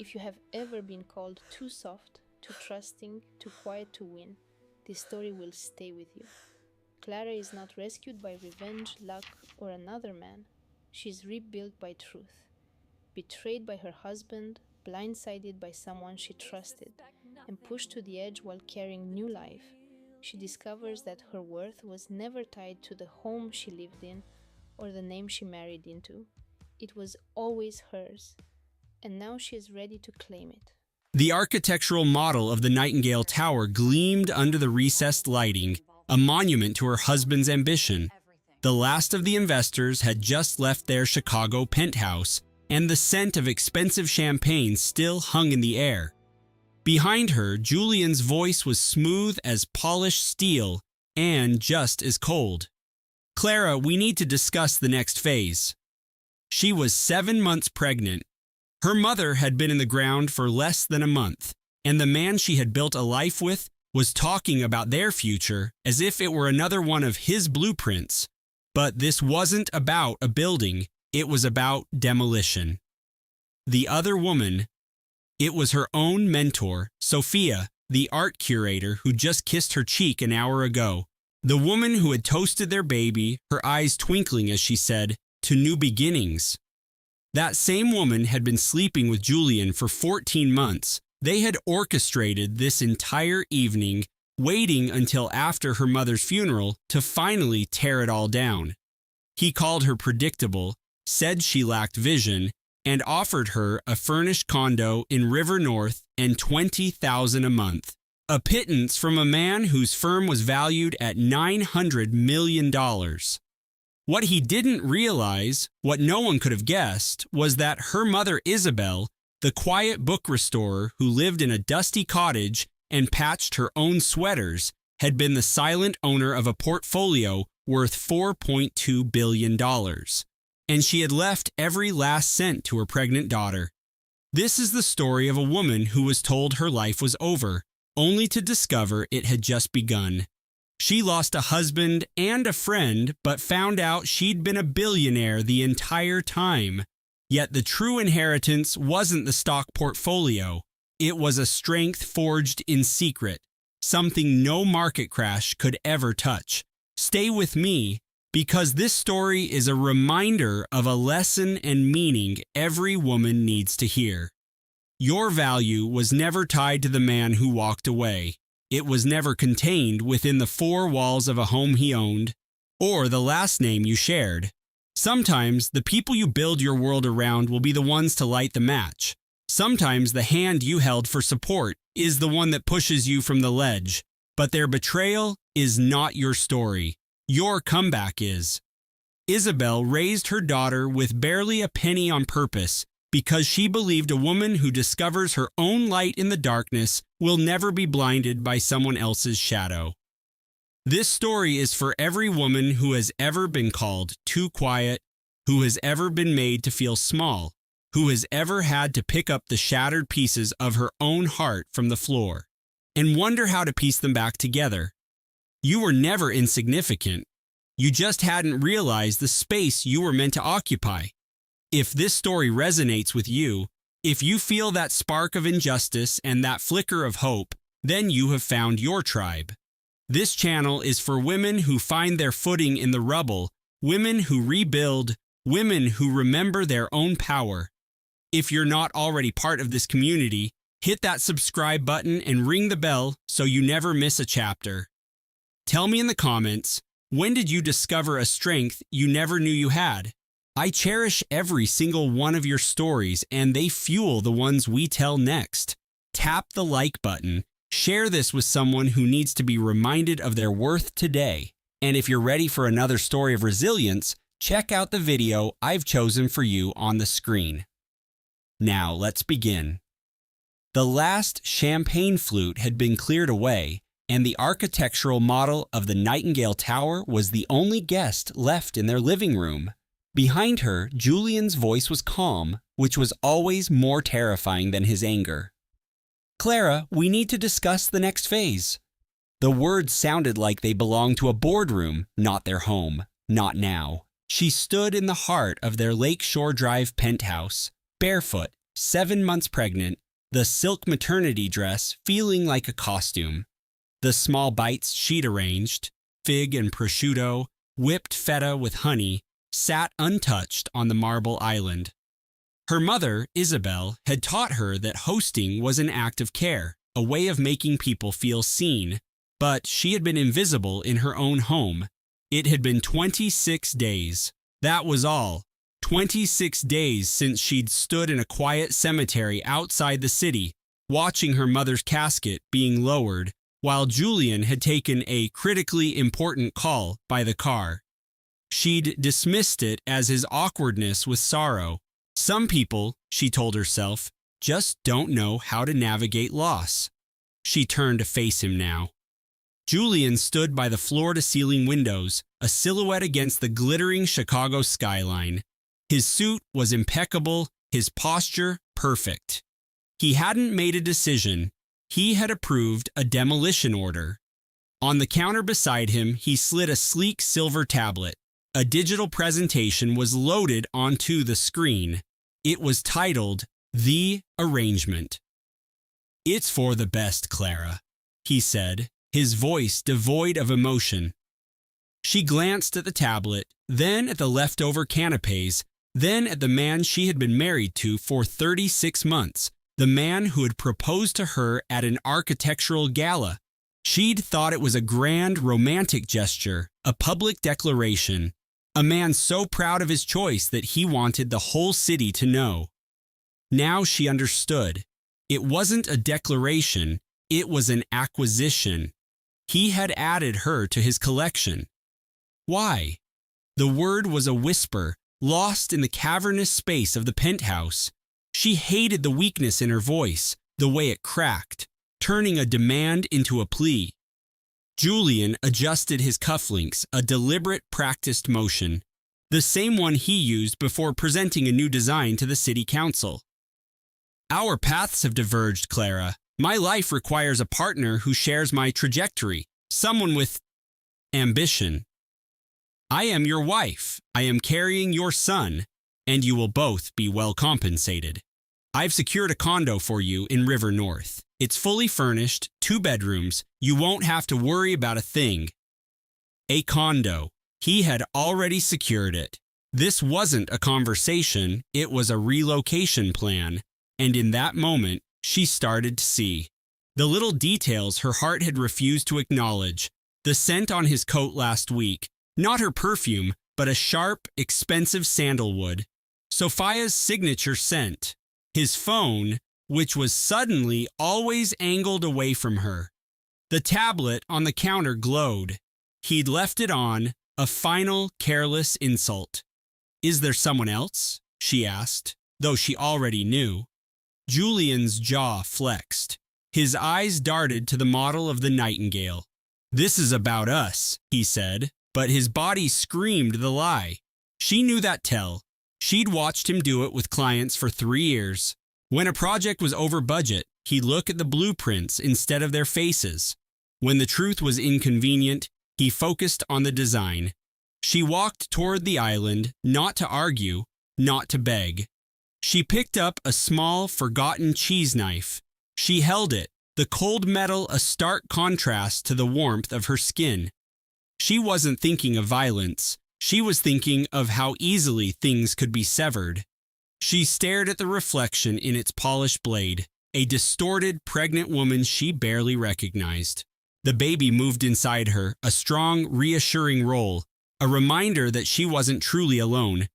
If you have ever been called too soft, too trusting, too quiet to win, this story will stay with you. Clara is not rescued by revenge, luck, or another man. She is rebuilt by truth. Betrayed by her husband, blindsided by someone she trusted, and pushed to the edge while carrying new life, she discovers that her worth was never tied to the home she lived in or the name she married into. It was always hers, and now she is ready to claim it. The architectural model of the Nightingale Tower gleamed under the recessed lighting, a monument to her husband's ambition. The last of the investors had just left their Chicago penthouse, and the scent of expensive champagne still hung in the air. Behind her, Julian's voice was smooth as polished steel and just as cold. "Clara, we need to discuss the next phase." She was 7 months pregnant. Her mother had been in the ground for less than a month, and the man she had built a life with was talking about their future as if it were another one of his blueprints. But this wasn't about a building, it was about demolition. The other woman, it was her own mentor, Sophia, the art curator who just kissed her cheek an hour ago. The woman who had toasted their baby, her eyes twinkling as she said, "To new beginnings." That same woman had been sleeping with Julian for 14 months. They had orchestrated this entire evening, waiting until after her mother's funeral to finally tear it all down. He called her predictable, said she lacked vision, and offered her a furnished condo in River North and $20,000 a month. A pittance from a man whose firm was valued at $900 million. What he didn't realize, what no one could have guessed, was that her mother Isabel, the quiet book restorer who lived in a dusty cottage and patched her own sweaters, had been the silent owner of a portfolio worth $4.2 billion. And she had left every last cent to her pregnant daughter. This is the story of a woman who was told her life was over, only to discover it had just begun. She lost a husband and a friend, but found out she'd been a billionaire the entire time. Yet the true inheritance wasn't the stock portfolio. It was a strength forged in secret, something no market crash could ever touch. Stay with me, because this story is a reminder of a lesson and meaning every woman needs to hear. Your value was never tied to the man who walked away. It was never contained within the four walls of a home he owned, or the last name you shared. Sometimes the people you build your world around will be the ones to light the match. Sometimes the hand you held for support is the one that pushes you from the ledge. But their betrayal is not your story. Your comeback is. Isabel raised her daughter with barely a penny on purpose, because she believed a woman who discovers her own light in the darkness will never be blinded by someone else's shadow. This story is for every woman who has ever been called too quiet, who has ever been made to feel small, who has ever had to pick up the shattered pieces of her own heart from the floor, and wonder how to piece them back together. You were never insignificant. You just hadn't realized the space you were meant to occupy. If this story resonates with you, if you feel that spark of injustice and that flicker of hope, then you have found your tribe. This channel is for women who find their footing in the rubble, women who rebuild, women who remember their own power. If you're not already part of this community, hit that subscribe button and ring the bell so you never miss a chapter. Tell me in the comments, when did you discover a strength you never knew you had? I cherish every single one of your stories, and they fuel the ones we tell next. Tap the like button. Share this with someone who needs to be reminded of their worth today. And if you're ready for another story of resilience, check out the video I've chosen for you on the screen. Now let's begin. The last champagne flute had been cleared away, and the architectural model of the Nightingale Tower was the only guest left in their living room. Behind her, Julian's voice was calm, which was always more terrifying than his anger. "Clara, we need to discuss the next phase." The words sounded like they belonged to a boardroom, not their home. Not now. She stood in the heart of their Lakeshore Drive penthouse, barefoot, 7 months pregnant, the silk maternity dress feeling like a costume. The small bites she'd arranged, fig and prosciutto, whipped feta with honey, sat untouched on the marble island. Her mother, Isabel, had taught her that hosting was an act of care, a way of making people feel seen, but she had been invisible in her own home. It had been 26 days. That was all. 26 days since she'd stood in a quiet cemetery outside the city, watching her mother's casket being lowered, while Julian had taken a critically important call by the car. She'd dismissed it as his awkwardness with sorrow. Some people, she told herself, just don't know how to navigate loss. She turned to face him now. Julian stood by the floor-to-ceiling windows, a silhouette against the glittering Chicago skyline. His suit was impeccable, his posture perfect. He hadn't made a decision. He had approved a demolition order. On the counter beside him, he slid a sleek silver tablet. A digital presentation was loaded onto the screen. It was titled, The Arrangement. "It's for the best, Clara," he said, his voice devoid of emotion. She glanced at the tablet, then at the leftover canapes, then at the man she had been married to for 36 months, the man who had proposed to her at an architectural gala. She'd thought it was a grand romantic gesture, a public declaration, a man so proud of his choice that he wanted the whole city to know. Now she understood. It wasn't a declaration, it was an acquisition. He had added her to his collection. Why? The word was a whisper, lost in the cavernous space of the penthouse. She hated the weakness in her voice, the way it cracked, turning a demand into a plea. Julian adjusted his cufflinks, a deliberate, practiced motion, the same one he used before presenting a new design to the city council. "Our paths have diverged, Clara. My life requires a partner who shares my trajectory, someone with ambition. I am your wife. I am carrying your son, and you will both be well compensated. I've secured a condo for you in River North. It's fully furnished, 2 bedrooms. You won't have to worry about a thing." A condo. He had already secured it. This wasn't a conversation, it was a relocation plan, and in that moment, she started to see the little details her heart had refused to acknowledge. The scent on his coat last week, not her perfume, but a sharp, expensive sandalwood. Sophia's signature scent. His phone, which was suddenly always angled away from her. The tablet on the counter glowed. He'd left it on, a final, careless insult. "Is there someone else?" she asked, though she already knew. Julian's jaw flexed. His eyes darted to the model of the Nightingale. "This is about us," he said, but his body screamed the lie. She knew that tell. She'd watched him do it with clients for 3 years. When a project was over budget, he'd look at the blueprints instead of their faces. When the truth was inconvenient, he focused on the design. She walked toward the island, not to argue, not to beg. She picked up a small, forgotten cheese knife. She held it, the cold metal a stark contrast to the warmth of her skin. She wasn't thinking of violence. She was thinking of how easily things could be severed. She stared at the reflection in its polished blade, a distorted, pregnant woman she barely recognized. The baby moved inside her, a strong, reassuring roll, a reminder that she wasn't truly alone.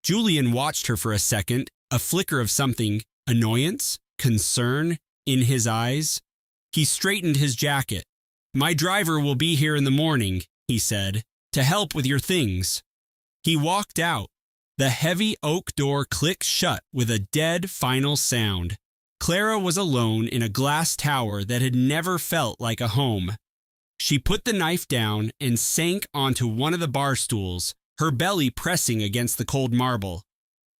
Julian watched her for a second, a flicker of something, annoyance, concern, in his eyes. He straightened his jacket. "My driver will be here in the morning," he said, "to help with your things." He walked out. The heavy oak door clicked shut with a dead final sound. Clara was alone in a glass tower that had never felt like a home. She put the knife down and sank onto one of the bar stools, her belly pressing against the cold marble.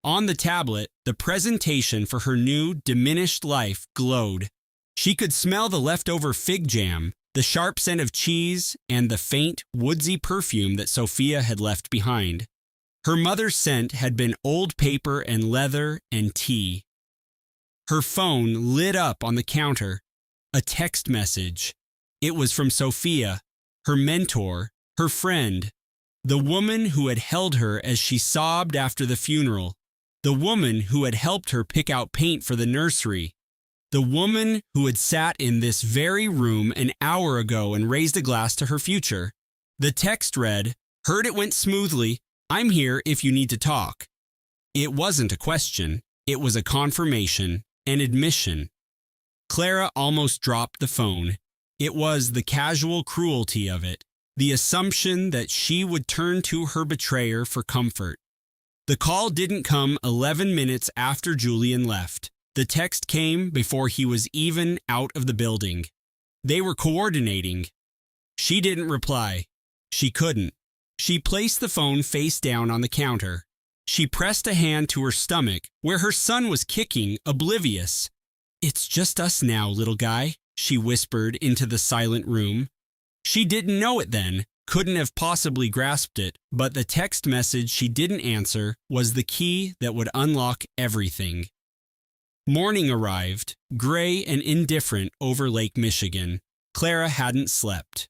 On the tablet, the presentation for her new, diminished life glowed. She could smell the leftover fig jam, the sharp scent of cheese, and the faint, woodsy perfume that Sophia had left behind. Her mother's scent had been old paper and leather and tea. Her phone lit up on the counter. A text message. It was from Sophia, her mentor, her friend, the woman who had held her as she sobbed after the funeral, the woman who had helped her pick out paint for the nursery, the woman who had sat in this very room an hour ago and raised a glass to her future. The text read, "Heard it went smoothly. I'm here if you need to talk." It wasn't a question. It was a confirmation, an admission. Clara almost dropped the phone. It was the casual cruelty of it, the assumption that she would turn to her betrayer for comfort. The call didn't come 11 minutes after Julian left. The text came before he was even out of the building. They were coordinating. She didn't reply. She couldn't. She placed the phone face down on the counter. She pressed a hand to her stomach, where her son was kicking, oblivious. "It's just us now, little guy," she whispered into the silent room. She didn't know it then, couldn't have possibly grasped it, but the text message she didn't answer was the key that would unlock everything. Morning arrived, gray and indifferent over Lake Michigan. Clara hadn't slept.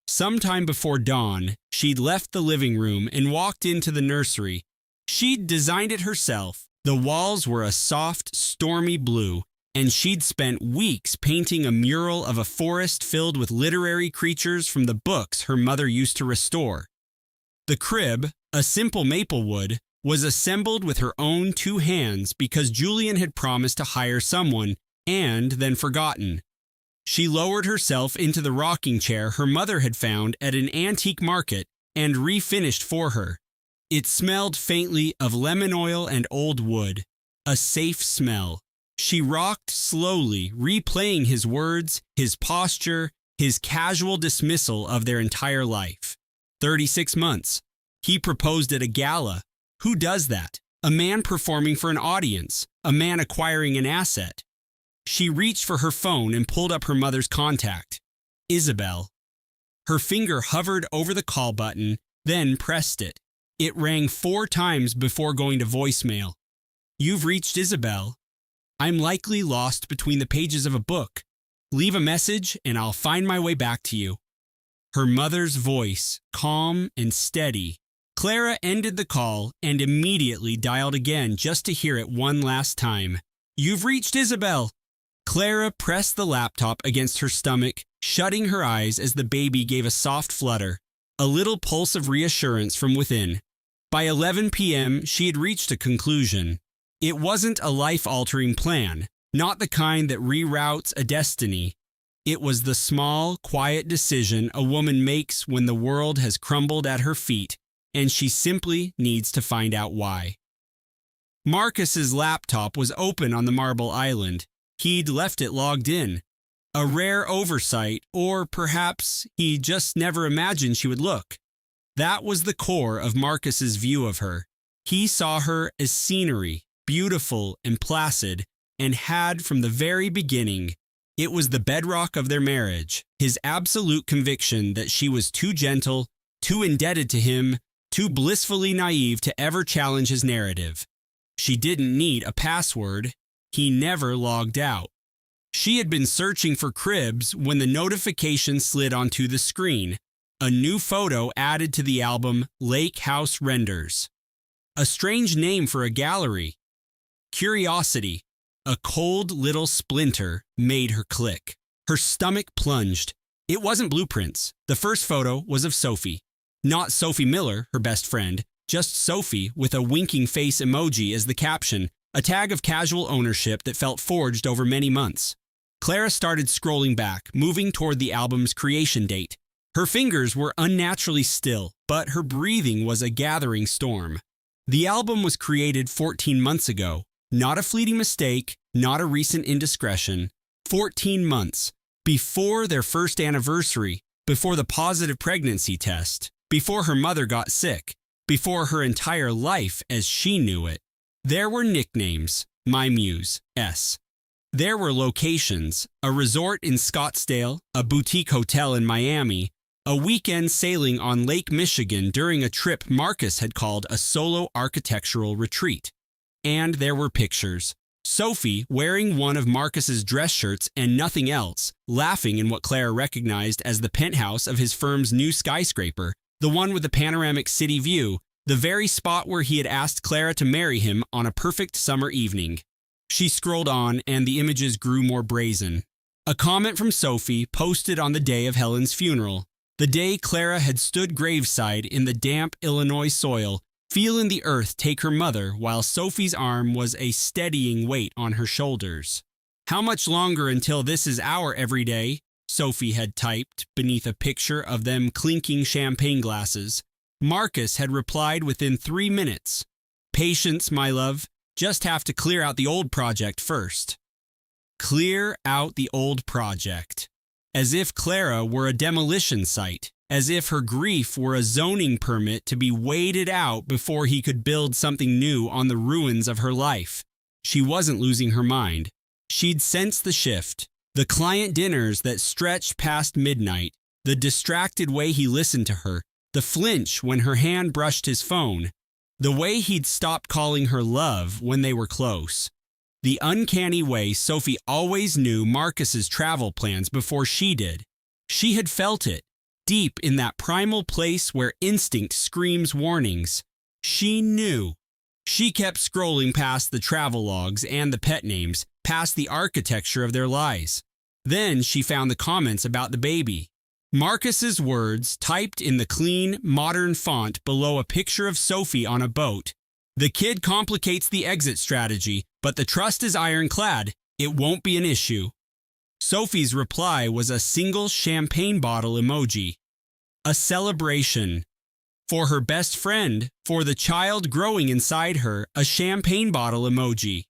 Sometime before dawn, she'd left the living room and walked into the nursery. She'd designed it herself. The walls were a soft, stormy blue, and she'd spent weeks painting a mural of a forest filled with literary creatures from the books her mother used to restore. The crib, a simple maple wood, was assembled with her own 2 hands because Julian had promised to hire someone and then forgotten. She lowered herself into the rocking chair her mother had found at an antique market and refinished for her. It smelled faintly of lemon oil and old wood, a safe smell. She rocked slowly, replaying his words, his posture, his casual dismissal of their entire life. 36 months. He proposed at a gala. Who does that? A man performing for an audience, a man acquiring an asset. She reached for her phone and pulled up her mother's contact. Isabel. Her finger hovered over the call button, then pressed it. It rang 4 times before going to voicemail. "You've reached Isabel. I'm likely lost between the pages of a book. Leave a message and I'll find my way back to you." Her mother's voice, calm and steady. Clara ended the call and immediately dialed again just to hear it one last time. "You've reached Isabel." Clara pressed the laptop against her stomach, shutting her eyes as the baby gave a soft flutter, a little pulse of reassurance from within. By 11 p.m., she had reached a conclusion. It wasn't a life-altering plan, not the kind that reroutes a destiny. It was the small, quiet decision a woman makes when the world has crumbled at her feet, and she simply needs to find out why. Marcus's laptop was open on the Marble Island. He'd left it logged in. A rare oversight, or perhaps he just never imagined she would look. That was the core of Marcus's view of her. He saw her as scenery, beautiful and placid, and had from the very beginning. It was the bedrock of their marriage, his absolute conviction that she was too gentle, too indebted to him, too blissfully naive to ever challenge his narrative. She didn't need a password. He never logged out. She had been searching for cribs when the notification slid onto the screen. A new photo added to the album Lake House Renders. A strange name for a gallery. Curiosity, a cold little splinter, made her click. Her stomach plunged. It wasn't blueprints. The first photo was of Sophie. Not Sophie Miller, her best friend, just Sophie with a winking face emoji as the caption, a tag of casual ownership that felt forged over many months. Clara started scrolling back, moving toward the album's creation date. Her fingers were unnaturally still, but her breathing was a gathering storm. The album was created 14 months ago. Not a fleeting mistake, not a recent indiscretion. 14 months. Before their first anniversary, before the positive pregnancy test, before her mother got sick, before her entire life as she knew it. There were nicknames, My Muse, S. There were locations, a resort in Scottsdale, a boutique hotel in Miami, a weekend sailing on Lake Michigan during a trip Marcus had called a solo architectural retreat. And there were pictures, Sophie, wearing one of Marcus's dress shirts and nothing else, laughing in what Clara recognized as the penthouse of his firm's new skyscraper, the one with the panoramic city view, the very spot where he had asked Clara to marry him on a perfect summer evening. She scrolled on, and the images grew more brazen. A comment from Sophie posted on the day of Helen's funeral, the day Clara had stood graveside in the damp Illinois soil, feeling the earth take her mother while Sophie's arm was a steadying weight on her shoulders. "How much longer until this is our everyday?" Sophie had typed beneath a picture of them clinking champagne glasses. Marcus had replied within 3 minutes. "Patience, my love. Just have to clear out the old project first." Clear out the old project. As if Clara were a demolition site. As if her grief were a zoning permit to be waited out before he could build something new on the ruins of her life. She wasn't losing her mind. She'd sensed the shift. The client dinners that stretched past midnight. The distracted way he listened to her. The flinch when her hand brushed his phone. The way he'd stopped calling her love when they were close. The uncanny way Sophie always knew Marcus's travel plans before she did. She had felt it, deep in that primal place where instinct screams warnings. She knew. She kept scrolling past the travel logs and the pet names, past the architecture of their lives. Then she found the comments about the baby. Marcus's words typed in the clean, modern font below a picture of Sophie on a boat. "The kid complicates the exit strategy, but the trust is ironclad. It won't be an issue." Sophie's reply was a single champagne bottle emoji. A celebration. For her best friend, for the child growing inside her, a champagne bottle emoji.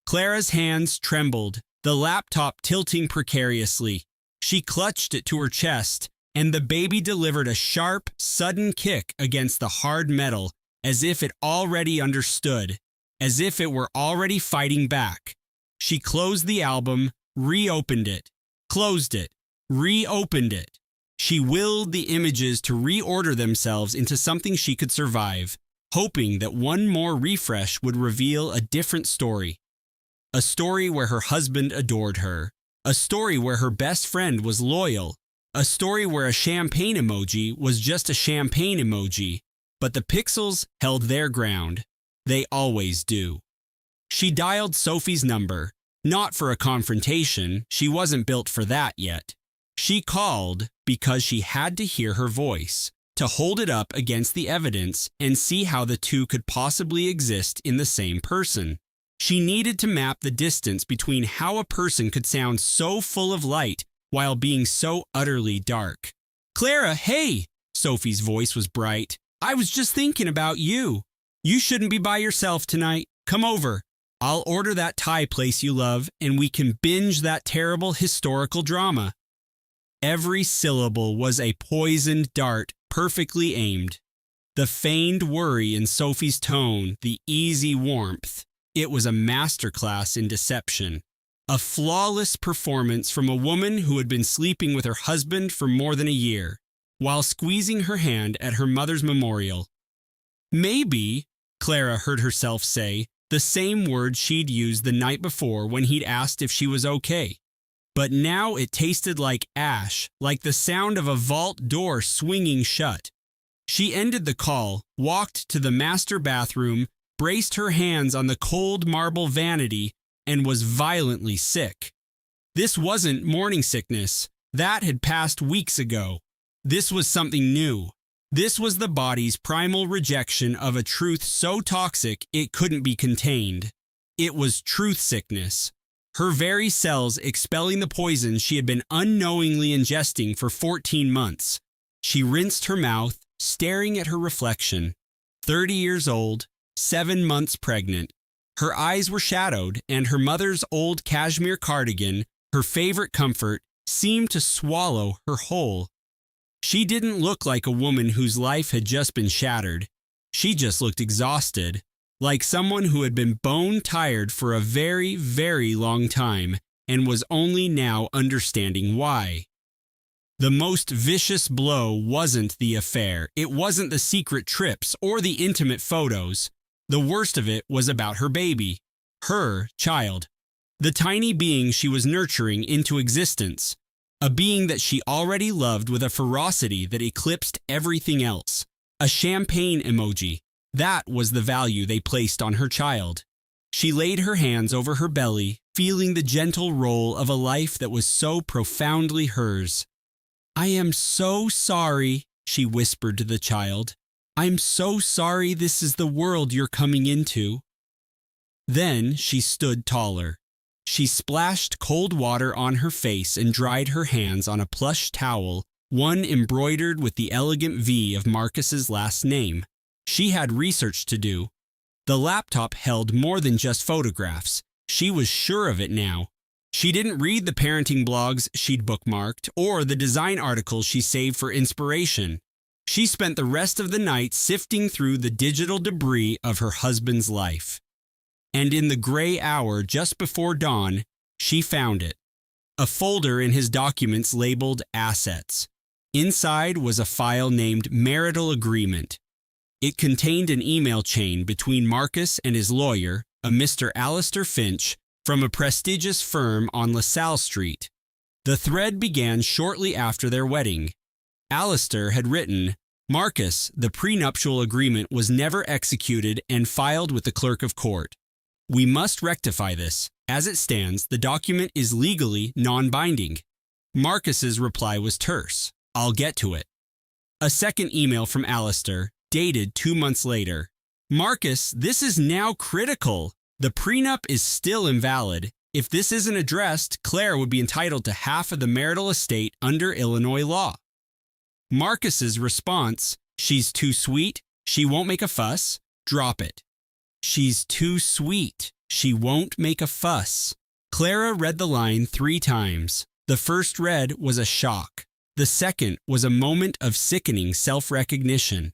Clara's hands trembled, the laptop tilting precariously. She clutched it to her chest, and the baby delivered a sharp, sudden kick against the hard metal, as if it already understood, as if it were already fighting back. She closed the album, reopened it, closed it, reopened it. She willed the images to reorder themselves into something she could survive, hoping that one more refresh would reveal a different story. A story where her husband adored her. A story where her best friend was loyal. A story where a champagne emoji was just a champagne emoji. But the pixels held their ground. They always do. She dialed Sophie's number. Not for a confrontation. She wasn't built for that yet. She called because she had to hear her voice, to hold it up against the evidence and see how the two could possibly exist in the same person. She needed to map the distance between how a person could sound so full of light while being so utterly dark. "Clara, hey!" Sophie's voice was bright. "I was just thinking about you. You shouldn't be by yourself tonight. Come over. I'll order that Thai place you love, and we can binge that terrible historical drama." Every syllable was a poisoned dart, perfectly aimed. The feigned worry in Sophie's tone, the easy warmth. It was a masterclass in deception. A flawless performance from a woman who had been sleeping with her husband for more than a year, while squeezing her hand at her mother's memorial. Maybe, Clara heard herself say, the same words she'd used the night before when he'd asked if she was okay. But now it tasted like ash, like the sound of a vault door swinging shut. She ended the call, walked to the master bathroom, braced her hands on the cold marble vanity, and was violently sick. This wasn't morning sickness. That had passed weeks ago. This was something new. This was the body's primal rejection of a truth so toxic it couldn't be contained. It was truth sickness. Her very cells expelling the poison she had been unknowingly ingesting for 14 months. She rinsed her mouth, staring at her reflection. 30 years old, 7 months pregnant. Her eyes were shadowed, and her mother's old cashmere cardigan, her favorite comfort, seemed to swallow her whole. She didn't look like a woman whose life had just been shattered. She just looked exhausted, like someone who had been bone tired for a very, very long time and was only now understanding why. The most vicious blow wasn't the affair. It wasn't the secret trips or the intimate photos. The worst of it was about her baby. Her child. the tiny being she was nurturing into existence, a being that she already loved with a ferocity that eclipsed everything else. A champagne emoji. That was the value they placed on her child. She laid her hands over her belly, feeling the gentle roll of a life that was so profoundly hers. "I am so sorry," she whispered to the child. "I'm so sorry this is the world you're coming into." Then she stood taller. She splashed cold water on her face and dried her hands on a plush towel, one embroidered with the elegant V of Marcus's last name. She had research to do. The laptop held more than just photographs. She was sure of it now. She didn't read the parenting blogs she'd bookmarked or the design articles she saved for inspiration. She spent the rest of the night sifting through the digital debris of her husband's life. And in the gray hour just before dawn, she found it. A folder in his documents labeled Assets. Inside was a file named Marital Agreement. It contained an email chain between Marcus and his lawyer, a Mr. Alistair Finch, from a prestigious firm on LaSalle Street. The thread began shortly after their wedding. Alistair had written, "Marcus, the prenuptial agreement was never executed and filed with the clerk of court. We must rectify this. As it stands, the document is legally non-binding." Marcus's reply was terse. "I'll get to it." A second email from Alistair, dated 2 months later. "Marcus, this is now critical. The prenup is still invalid. If this isn't addressed, Claire would be entitled to half of the marital estate under Illinois law." Marcus's response, "She's too sweet. She won't make a fuss. Drop it." She's too sweet. She won't make a fuss. Clara read the line 3 times. The first read was a shock. The second was a moment of sickening self-recognition.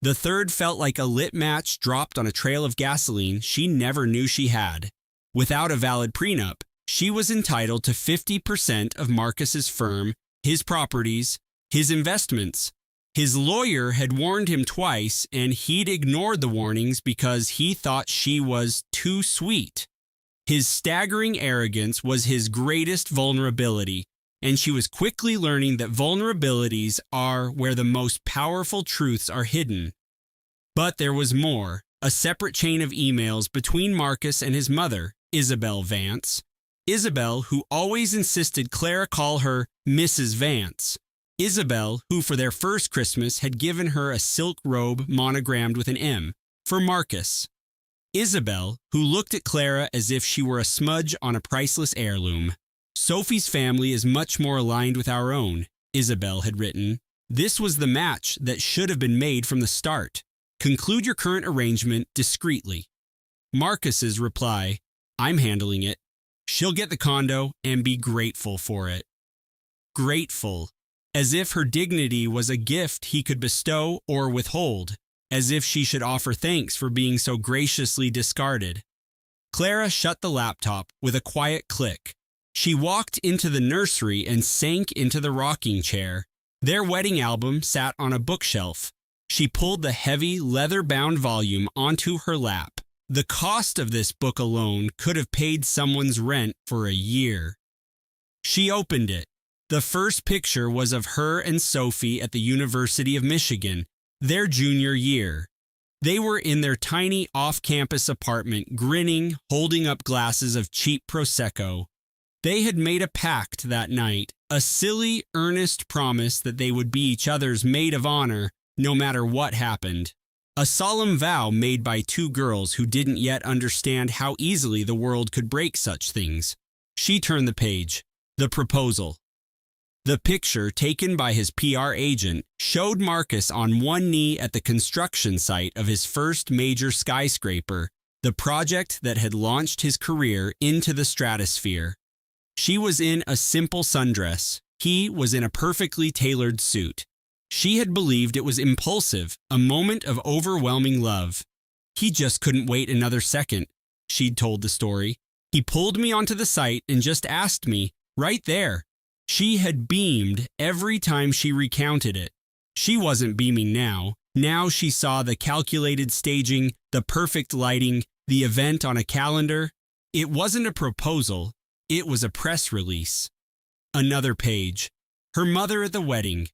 The third felt like a lit match dropped on a trail of gasoline she never knew she had. Without a valid prenup, she was entitled to 50% of Marcus's firm, his properties, his investments. His lawyer had warned him twice, and he'd ignored the warnings because he thought she was too sweet. His staggering arrogance was his greatest vulnerability, and she was quickly learning that vulnerabilities are where the most powerful truths are hidden. But there was more, a separate chain of emails between Marcus and his mother, Isabel Vance. Isabel, who always insisted Clara call her Mrs. Vance. Isabel, who for their first Christmas had given her a silk robe monogrammed with an M, for Marcus. Isabel, who looked at Clara as if she were a smudge on a priceless heirloom. "Sophie's family is much more aligned with our own," Isabel had written. "This was the match that should have been made from the start. Conclude your current arrangement discreetly." Marcus's reply, "I'm handling it. She'll get the condo and be grateful for it." Grateful. As if her dignity was a gift he could bestow or withhold, as if she should offer thanks for being so graciously discarded. Clara shut the laptop with a quiet click. She walked into the nursery and sank into the rocking chair. Their wedding album sat on a bookshelf. She pulled the heavy, leather-bound volume onto her lap. The cost of this book alone could have paid someone's rent for a year. She opened it. The first picture was of her and Sophie at the University of Michigan, their junior year. They were in their tiny off-campus apartment, grinning, holding up glasses of cheap Prosecco. They had made a pact that night, a silly, earnest promise that they would be each other's maid of honor no matter what happened. A solemn vow made by 2 girls who didn't yet understand how easily the world could break such things. She turned the page. The proposal. The picture, taken by his PR agent, showed Marcus on one knee at the construction site of his first major skyscraper, the project that had launched his career into the stratosphere. She was in a simple sundress. He was in a perfectly tailored suit. She had believed it was impulsive, a moment of overwhelming love. "He just couldn't wait another second," she'd told the story. "He pulled me onto the site and just asked me, right there." She had beamed every time she recounted it. She wasn't beaming now. Now she saw the calculated staging, the perfect lighting, the event on a calendar. It wasn't a proposal, it was a press release. Another page. Her mother at the wedding.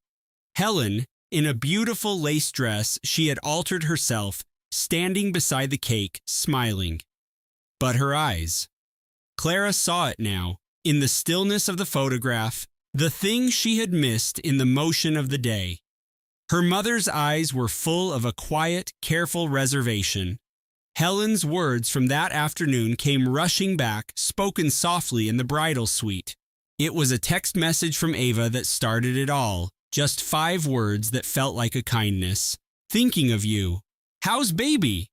Helen, in a beautiful lace dress she had altered herself, standing beside the cake, smiling. But her eyes. Clara saw it now, in the stillness of the photograph, the thing she had missed in the motion of the day. Her mother's eyes were full of a quiet, careful reservation. Helen's words from that afternoon came rushing back, spoken softly in the bridal suite. It was a text message from Ava that started it all, just 5 words that felt like a kindness. Thinking of you. How's baby?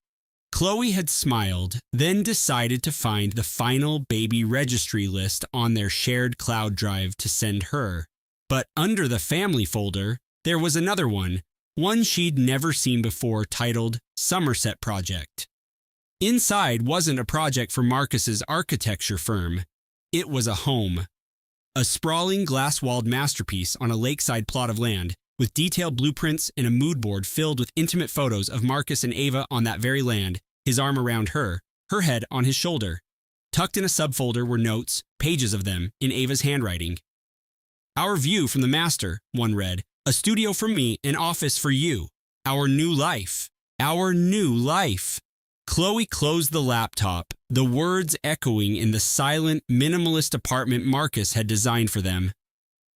Chloe had smiled, then decided to find the final baby registry list on their shared cloud drive to send her. But under the family folder, there was another one she'd never seen before, titled Somerset Project. Inside wasn't a project for Marcus's architecture firm. It was a home. A sprawling glass-walled masterpiece on a lakeside plot of land, with detailed blueprints and a mood board filled with intimate photos of Marcus and Ava on that very land, his arm around her head on his shoulder. Tucked in a subfolder were notes, pages of them, in Ava's handwriting. Our view from the master, one read. A studio for me, an office for you. Our new life. Our new life. Chloe closed the laptop, the words echoing in the silent, minimalist apartment Marcus had designed for them.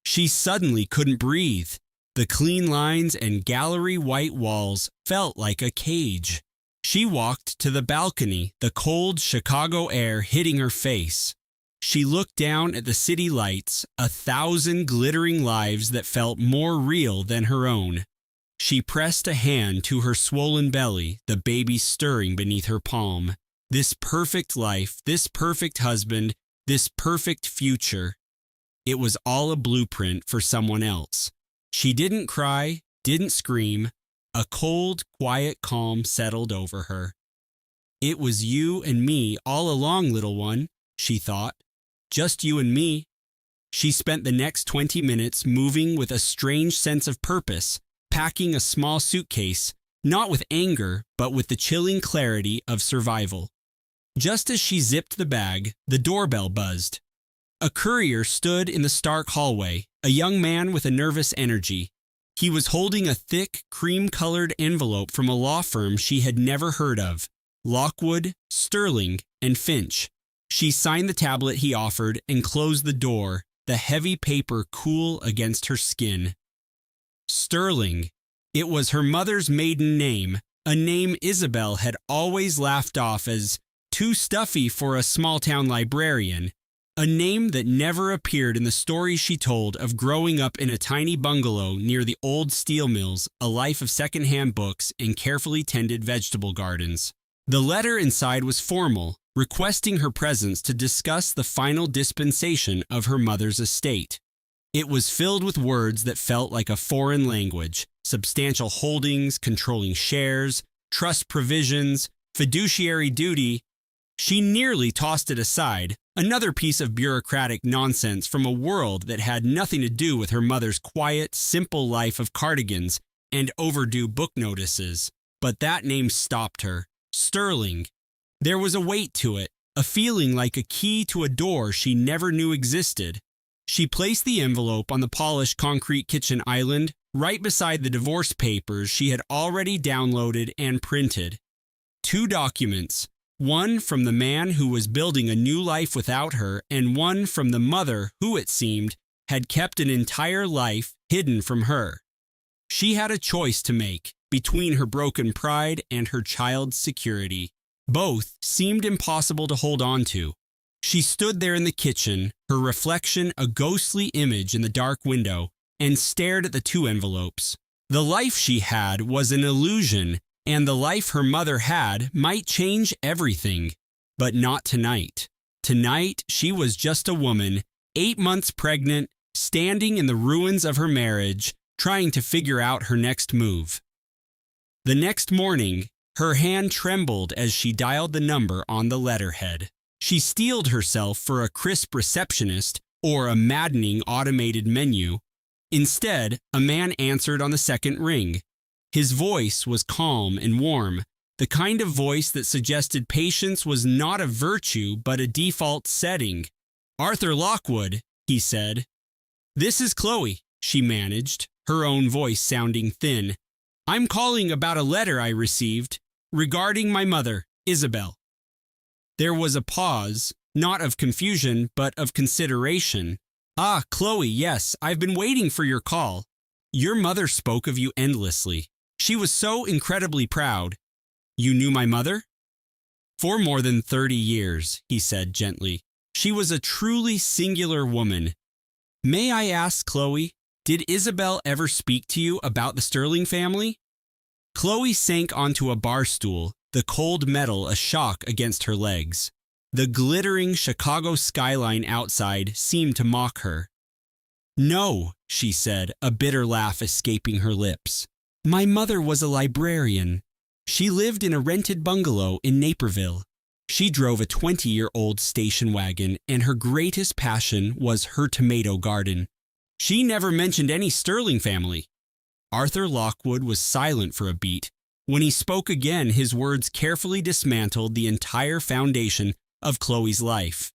She suddenly couldn't breathe. The clean lines and gallery white walls felt like a cage. She walked to the balcony, the cold Chicago air hitting her face. She looked down at the city lights, 1,000 glittering lives that felt more real than her own. She pressed a hand to her swollen belly, the baby stirring beneath her palm. This perfect life, this perfect husband, this perfect future. It was all a blueprint for someone else. She didn't cry, didn't scream. A cold, quiet calm settled over her. It was you and me all along, little one, she thought. Just you and me. She spent the next 20 minutes moving with a strange sense of purpose, packing a small suitcase, not with anger, but with the chilling clarity of survival. Just as she zipped the bag, the doorbell buzzed. A courier stood in the stark hallway, a young man with a nervous energy. He was holding a thick, cream-colored envelope from a law firm she had never heard of, Lockwood, Sterling, and Finch. She signed the tablet he offered and closed the door, the heavy paper cool against her skin. Sterling. It was her mother's maiden name, a name Isabel had always laughed off as too stuffy for a small-town librarian, a name that never appeared in the stories she told of growing up in a tiny bungalow near the old steel mills, a life of second-hand books and carefully tended vegetable gardens. The letter inside was formal, requesting her presence to discuss the final dispensation of her mother's estate. It was filled with words that felt like a foreign language: substantial holdings, controlling shares, trust provisions, fiduciary duty. She nearly tossed it aside, another piece of bureaucratic nonsense from a world that had nothing to do with her mother's quiet, simple life of cardigans and overdue book notices. But that name stopped her. Sterling. There was a weight to it, a feeling like a key to a door she never knew existed. She placed the envelope on the polished concrete kitchen island, right beside the divorce papers she had already downloaded and printed. 2 documents, one from the man who was building a new life without her, and one from the mother who, it seemed, had kept an entire life hidden from her. She had a choice to make between her broken pride and her child's security. Both seemed impossible to hold on to. She stood there in the kitchen, her reflection a ghostly image in the dark window, and stared at the 2 envelopes. The life she had was an illusion, and the life her mother had might change everything. But not tonight. Tonight, she was just a woman, 8 months pregnant, standing in the ruins of her marriage, trying to figure out her next move. The next morning, her hand trembled as she dialed the number on the letterhead. She steeled herself for a crisp receptionist or a maddening automated menu. Instead, a man answered on the second ring. His voice was calm and warm, the kind of voice that suggested patience was not a virtue but a default setting. "Arthur Lockwood," he said. "This is Chloe," she managed, her own voice sounding thin. "I'm calling about a letter I received regarding my mother, Isabel." There was a pause, not of confusion, but of consideration. "Ah, Chloe, yes, I've been waiting for your call. Your mother spoke of you endlessly. She was so incredibly proud." "You knew my mother?" "For more than 30 years, he said gently. "She was a truly singular woman. May I ask, Chloe, did Isabel ever speak to you about the Sterling family?" Chloe sank onto a bar stool, the cold metal a shock against her legs. The glittering Chicago skyline outside seemed to mock her. "No," she said, a bitter laugh escaping her lips. "My mother was a librarian. She lived in a rented bungalow in Naperville. She drove a 20-year-old station wagon, and her greatest passion was her tomato garden. She never mentioned any Sterling family." Arthur Lockwood was silent for a beat. When he spoke again, his words carefully dismantled the entire foundation of Chloe's life.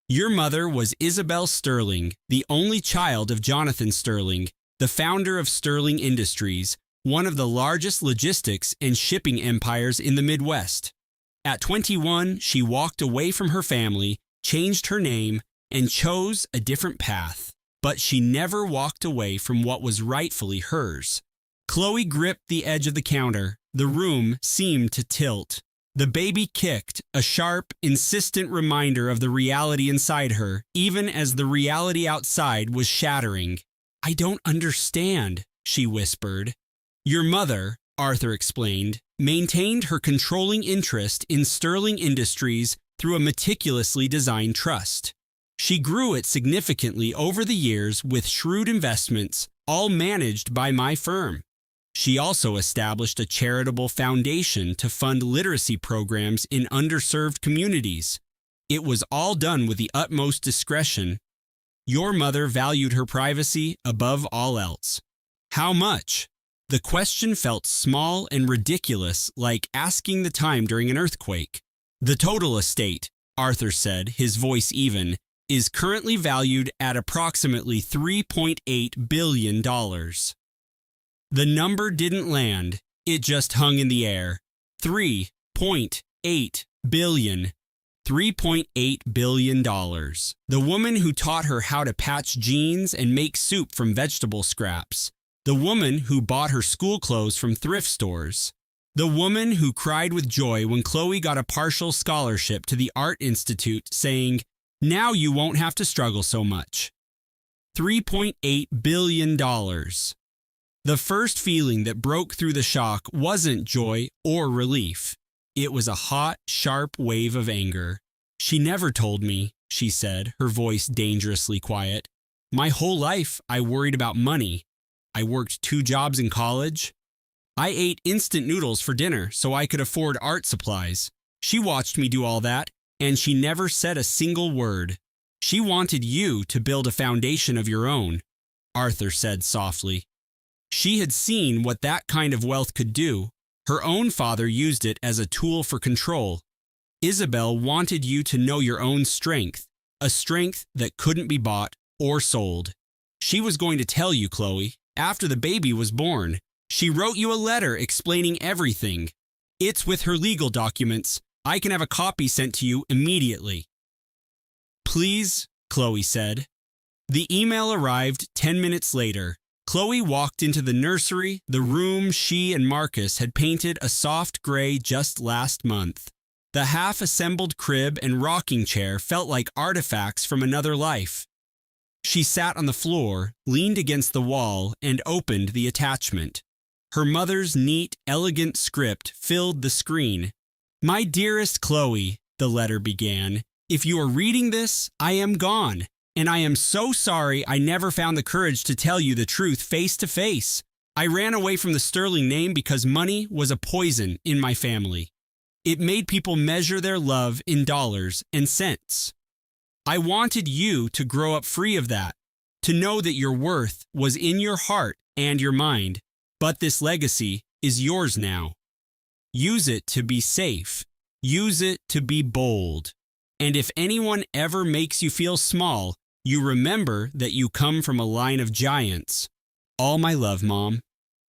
"Your mother was Isabel Sterling, the only child of Jonathan Sterling, the founder of Sterling Industries, one of the largest logistics and shipping empires in the Midwest. At 21, she walked away from her family, changed her name, and chose a different path. But she never walked away from what was rightfully hers." Chloe gripped the edge of the counter. The room seemed to tilt. The baby kicked, a sharp, insistent reminder of the reality inside her, even as the reality outside was shattering. "I don't understand," she whispered. "Your mother," Arthur explained, "maintained her controlling interest in Sterling Industries through a meticulously designed trust. She grew it significantly over the years with shrewd investments, all managed by my firm. She also established a charitable foundation to fund literacy programs in underserved communities. It was all done with the utmost discretion. Your mother valued her privacy above all else." "How much?" The question felt small and ridiculous, like asking the time during an earthquake. "The total estate," Arthur said, his voice even, "is currently valued at approximately $3.8 billion. The number didn't land. It just hung in the air. 3.8 billion. $3.8 billion. The woman who taught her how to patch jeans and make soup from vegetable scraps. The woman who bought her school clothes from thrift stores. The woman who cried with joy when Chloe got a partial scholarship to the Art Institute, saying, 'Now you won't have to struggle so much.' $3.8 billion. The first feeling that broke through the shock wasn't joy or relief. It was a hot, sharp wave of anger. "She never told me," she said, her voice dangerously quiet. "My whole life I worried about money. I worked 2 jobs in college. I ate instant noodles for dinner so I could afford art supplies. She watched me do all that, and she never said a single word. She wanted you to build a foundation of your own," Arthur said softly. She had seen what that kind of wealth could do. Her own father used it as a tool for control. Isabel wanted you to know your own strength, a strength that couldn't be bought or sold. She was going to tell you, Chloe, after the baby was born. She wrote you a letter explaining everything. It's with her legal documents. I can have a copy sent to you immediately." "Please," Chloe said. The email arrived 10 minutes later. Chloe walked into the nursery, the room she and Marcus had painted a soft gray just last month. The half-assembled crib and rocking chair felt like artifacts from another life. She sat on the floor, leaned against the wall, and opened the attachment. Her mother's neat, elegant script filled the screen. "My dearest Chloe," the letter began, "if you are reading this, I am gone. And I am so sorry I never found the courage to tell you the truth face to face. I ran away from the Sterling name because money was a poison in my family. It made people measure their love in dollars and cents. I wanted you to grow up free of that, to know that your worth was in your heart and your mind. But this legacy is yours now. Use it to be safe. Use it to be bold. And if anyone ever makes you feel small, you remember that you come from a line of giants. All my love, Mom.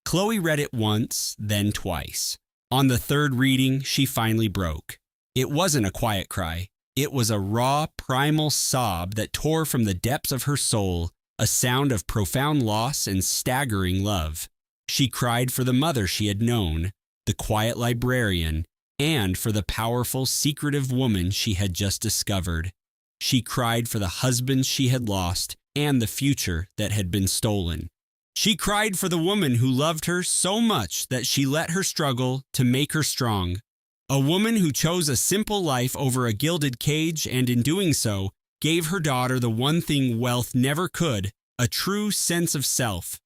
Chloe read it once, then twice. On the third reading, she finally broke. It wasn't a quiet cry. It was a raw, primal sob that tore from the depths of her soul, a sound of profound loss and staggering love. She cried for the mother she had known, the quiet librarian, and for the powerful, secretive woman she had just discovered. She cried for the husband she had lost and the future that had been stolen. She cried for the woman who loved her so much that she let her struggle to make her strong. A woman who chose a simple life over a gilded cage and in doing so, gave her daughter the one thing wealth never could, a true sense of self.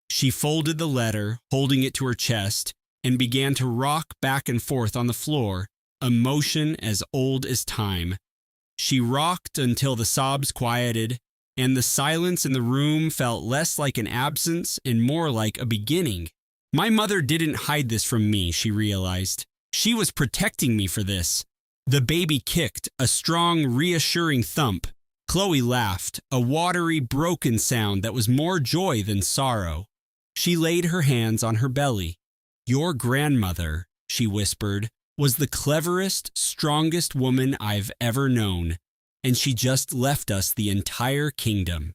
She folded the letter, holding it to her chest, and began to rock back and forth on the floor, a motion as old as time. She rocked until the sobs quieted, and the silence in the room felt less like an absence and more like a beginning. My mother didn't hide this from me, she realized. She was protecting me for this. The baby kicked, a strong, reassuring thump. Chloe laughed, a watery, broken sound that was more joy than sorrow. She laid her hands on her belly. Your grandmother, she whispered, was the cleverest, strongest woman I've ever known, and she just left us the entire kingdom.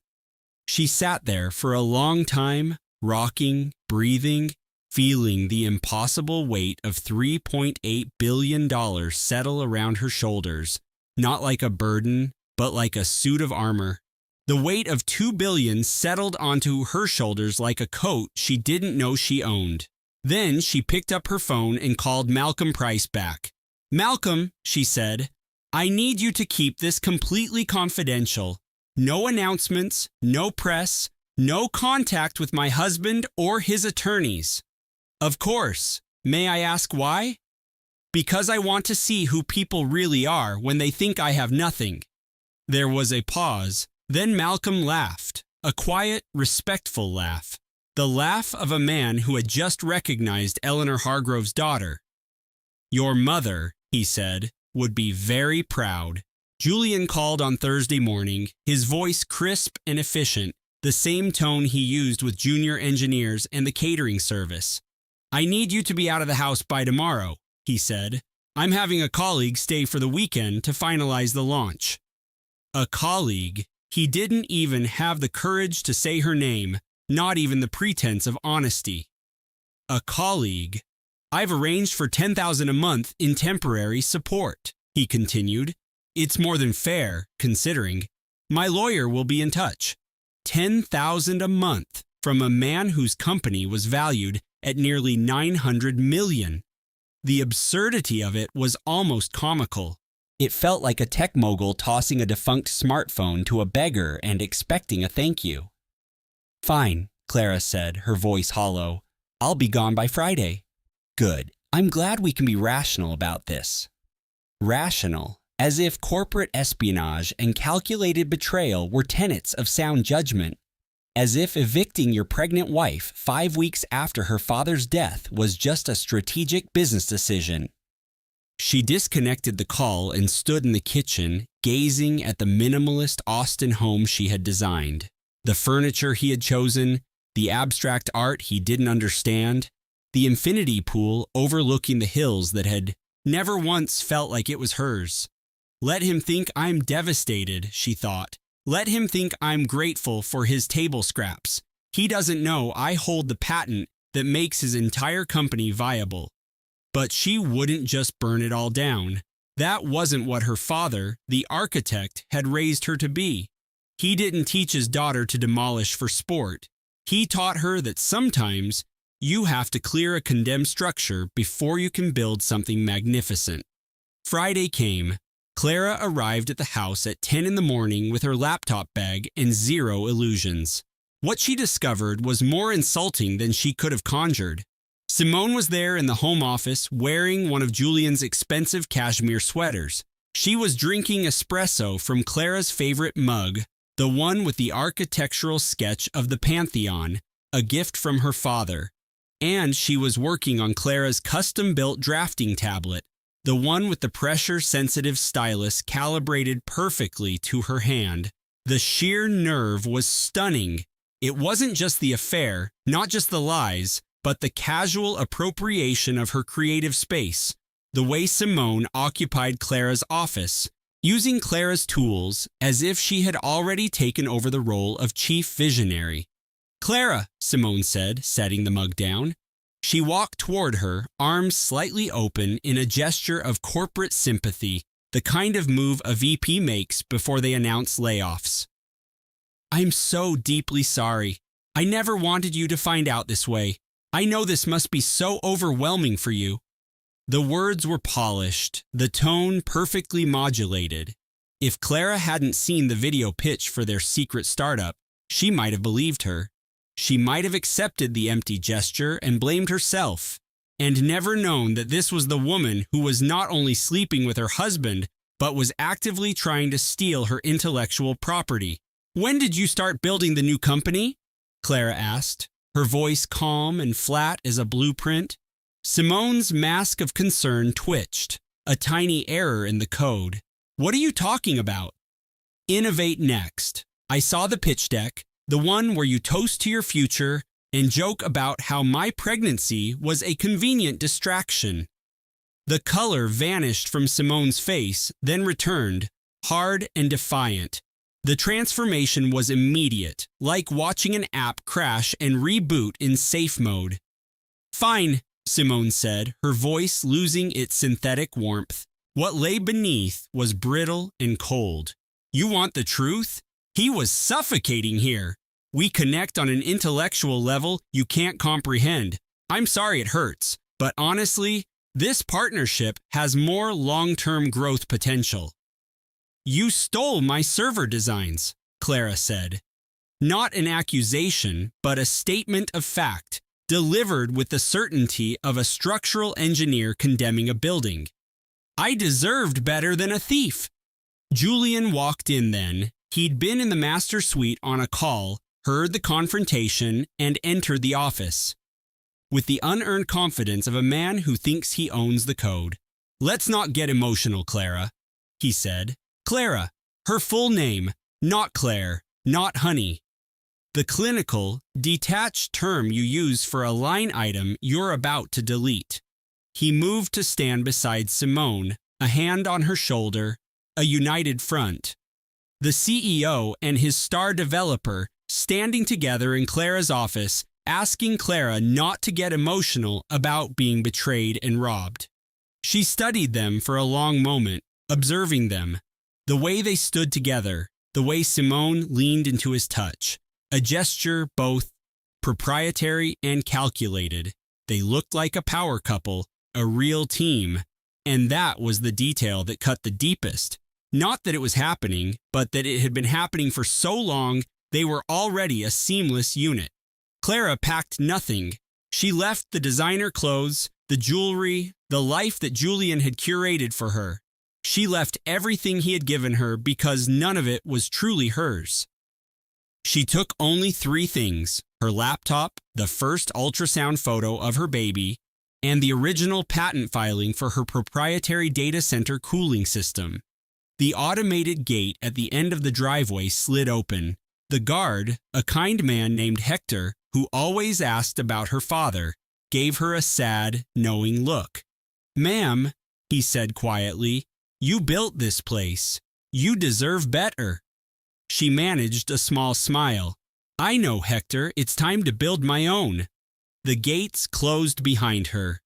She sat there for a long time, rocking, breathing, feeling the impossible weight of $3.8 billion settle around her shoulders, not like a burden, but like a suit of armor. The weight of $2 billion settled onto her shoulders like a coat she didn't know she owned. Then she picked up her phone and called Malcolm Price back. Malcolm, she said, I need you to keep this completely confidential. No announcements, no press, no contact with my husband or his attorneys. Of course. May I ask why? Because I want to see who people really are when they think I have nothing. There was a pause. Then Malcolm laughed, a quiet, respectful laugh. The laugh of a man who had just recognized Eleanor Hargrove's daughter. Your mother, he said, would be very proud. Julian called on Thursday morning, his voice crisp and efficient, the same tone he used with junior engineers and the catering service. I need you to be out of the house by tomorrow, he said. I'm having a colleague stay for the weekend to finalize the launch. A colleague. He didn't even have the courage to say her name, not even the pretense of honesty. A colleague. I've arranged for $10,000 a month in temporary support, he continued. It's more than fair, considering. My lawyer will be in touch. $10,000 a month from a man whose company was valued at nearly $900 million. The absurdity of it was almost comical. It felt like a tech mogul tossing a defunct smartphone to a beggar and expecting a thank you. Fine, Clara said, her voice hollow. I'll be gone by Friday. Good. I'm glad we can be rational about this. Rational, as if corporate espionage and calculated betrayal were tenets of sound judgment. As if evicting your pregnant wife 5 weeks after her father's death was just a strategic business decision. She disconnected the call and stood in the kitchen, gazing at the minimalist Austin home she had designed. The furniture he had chosen, the abstract art he didn't understand, the infinity pool overlooking the hills that had never once felt like it was hers. Let him think I'm devastated, she thought. Let him think I'm grateful for his table scraps. He doesn't know I hold the patent that makes his entire company viable. But she wouldn't just burn it all down. That wasn't what her father, the architect, had raised her to be. He didn't teach his daughter to demolish for sport. He taught her that sometimes you have to clear a condemned structure before you can build something magnificent. Friday came. Clara arrived at the house at 10 in the morning with her laptop bag and zero illusions. What she discovered was more insulting than she could have conjured. Simone was there in the home office wearing one of Julian's expensive cashmere sweaters. She was drinking espresso from Clara's favorite mug, the one with the architectural sketch of the Pantheon, a gift from her father. And she was working on Clara's custom-built drafting tablet, the one with the pressure-sensitive stylus calibrated perfectly to her hand. The sheer nerve was stunning. It wasn't just the affair, not just the lies, but the casual appropriation of her creative space, the way Simone occupied Clara's office, using Clara's tools as if she had already taken over the role of chief visionary. "Clara," Simone said, setting the mug down. She walked toward her, arms slightly open in a gesture of corporate sympathy, the kind of move a VP makes before they announce layoffs. "I'm so deeply sorry. I never wanted you to find out this way. I know this must be so overwhelming for you." The words were polished, the tone perfectly modulated. If Clara hadn't seen the video pitch for their secret startup, she might have believed her. She might have accepted the empty gesture and blamed herself, and never known that this was the woman who was not only sleeping with her husband, but was actively trying to steal her intellectual property. "When did you start building the new company?" Clara asked, her voice calm and flat as a blueprint. Simone's mask of concern twitched, a tiny error in the code. "What are you talking about?" "Innovate next. I saw the pitch deck, the one where you toast to your future and joke about how my pregnancy was a convenient distraction." The color vanished from Simone's face, then returned, hard and defiant. The transformation was immediate, like watching an app crash and reboot in safe mode. "Fine," Simone said, her voice losing its synthetic warmth. What lay beneath was brittle and cold. "You want the truth? He was suffocating here. We connect on an intellectual level you can't comprehend. I'm sorry it hurts, but honestly, this partnership has more long-term growth potential." "You stole my server designs," Clara said. Not an accusation, but a statement of fact, delivered with the certainty of a structural engineer condemning a building. "I deserved better than a thief." Julian walked in then. He'd been in the master suite on a call, heard the confrontation, and entered the office. With the unearned confidence of a man who thinks he owns the code. "Let's not get emotional, Clara," he said. "Clara, her full name, not Claire, not Honey. The clinical, detached term you use for a line item you're about to delete." He moved to stand beside Simone, a hand on her shoulder, a united front. The CEO and his star developer standing together in Clara's office, asking Clara not to get emotional about being betrayed and robbed. She studied them for a long moment, observing them. The way they stood together, the way Simone leaned into his touch. A gesture both proprietary and calculated. They looked like a power couple, a real team. And that was the detail that cut the deepest. Not that it was happening, but that it had been happening for so long they were already a seamless unit. Clara packed nothing. She left the designer clothes, the jewelry, the life that Julian had curated for her. She left everything he had given her because none of it was truly hers. She took only 3 things: her laptop, the first ultrasound photo of her baby, and the original patent filing for her proprietary data center cooling system. The automated gate at the end of the driveway slid open. The guard, a kind man named Hector, who always asked about her father, gave her a sad, knowing look. "Ma'am," he said quietly, "you built this place. You deserve better." She managed a small smile. "I know, Hector, it's time to build my own." The gates closed behind her.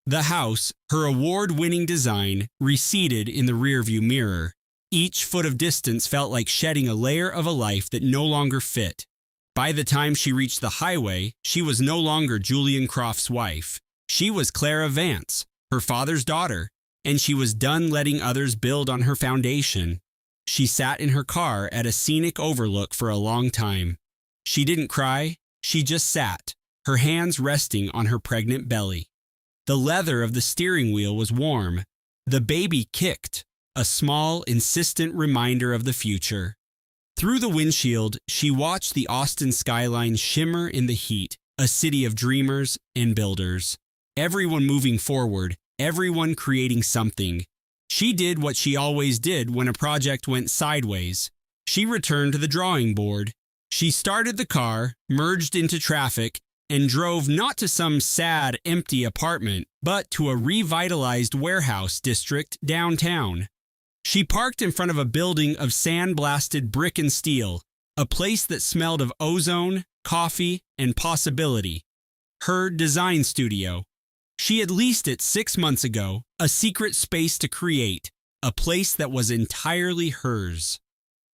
The house, her award-winning design, receded in the rearview mirror. Each foot of distance felt like shedding a layer of a life that no longer fit. By the time she reached the highway, she was no longer Julian Croft's wife. She was Clara Vance, her father's daughter, and she was done letting others build on her foundation. She sat in her car at a scenic overlook for a long time. She didn't cry, she just sat, her hands resting on her pregnant belly. The leather of the steering wheel was warm. The baby kicked, a small, insistent reminder of the future. Through the windshield, she watched the Austin skyline shimmer in the heat, a city of dreamers and builders. Everyone moving forward, everyone creating something. She did what she always did when a project went sideways. She returned to the drawing board. She started the car, merged into traffic, and drove not to some sad, empty apartment, but to a revitalized warehouse district downtown. She parked in front of a building of sandblasted brick and steel, a place that smelled of ozone, coffee, and possibility. Her design studio. She had leased it 6 months ago, a secret space to create, a place that was entirely hers.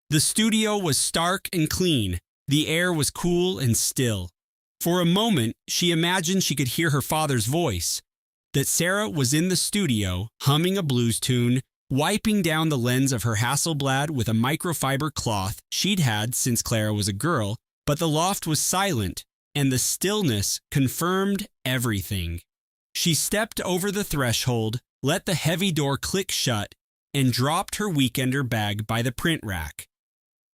The studio was stark and clean. The air was cool and still. For a moment, she imagined she could hear her father's voice, that Sarah was in the studio, humming a blues tune, wiping down the lens of her Hasselblad with a microfiber cloth she'd had since Clara was a girl, but the loft was silent, and the stillness confirmed everything. She stepped over the threshold, let the heavy door click shut, and dropped her weekender bag by the print rack.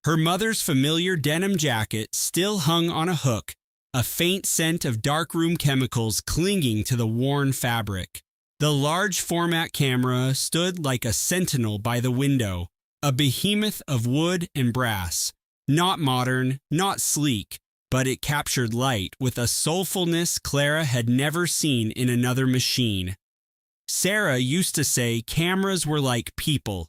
Her mother's familiar denim jacket still hung on a hook, a faint scent of darkroom chemicals clinging to the worn fabric. The large format camera stood like a sentinel by the window, a behemoth of wood and brass. Not modern, not sleek, but it captured light with a soulfulness Clara had never seen in another machine. Sarah used to say cameras were like people.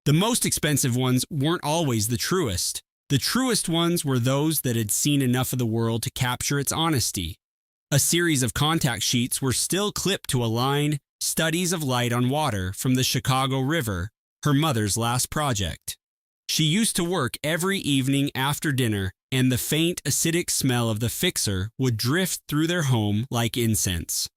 The most expensive ones weren't always the truest. The truest ones were those that had seen enough of the world to capture its honesty. A series of contact sheets were still clipped to a line, studies of light on water from the Chicago River, her mother's last project. She used to work every evening after dinner, and the faint acidic smell of the fixer would drift through their home like incense.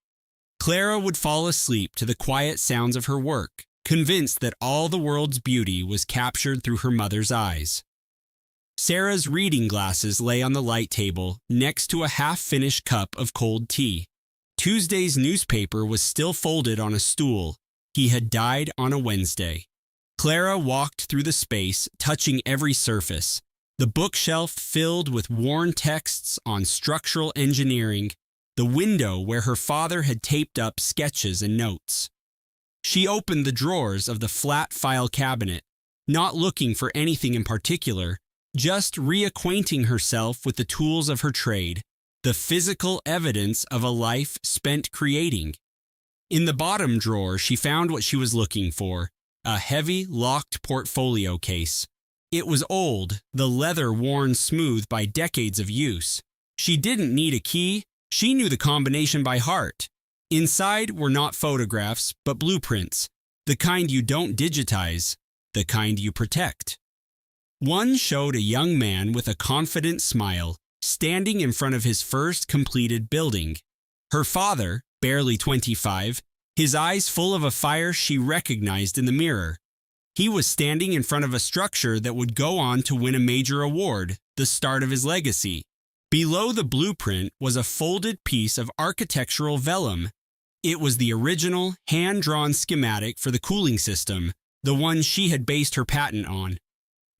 Clara would fall asleep to the quiet sounds of her work, convinced that all the world's beauty was captured through her mother's eyes. Sarah's reading glasses lay on the light table next to a half-finished cup of cold tea. Tuesday's newspaper was still folded on a stool. He had died on a Wednesday. Clara walked through the space, touching every surface. The bookshelf filled with worn texts on structural engineering, the window where her father had taped up sketches and notes. She opened the drawers of the flat file cabinet, not looking for anything in particular, just reacquainting herself with the tools of her trade, the physical evidence of a life spent creating. In the bottom drawer, she found what she was looking for, a heavy, locked portfolio case. It was old, the leather worn smooth by decades of use. She didn't need a key. She knew the combination by heart. Inside were not photographs, but blueprints, the kind you don't digitize, the kind you protect. One showed a young man with a confident smile, standing in front of his first completed building. Her father, barely 25, his eyes full of a fire she recognized in the mirror. He was standing in front of a structure that would go on to win a major award, the start of his legacy. Below the blueprint was a folded piece of architectural vellum. It was the original, hand-drawn schematic for the cooling system, the one she had based her patent on.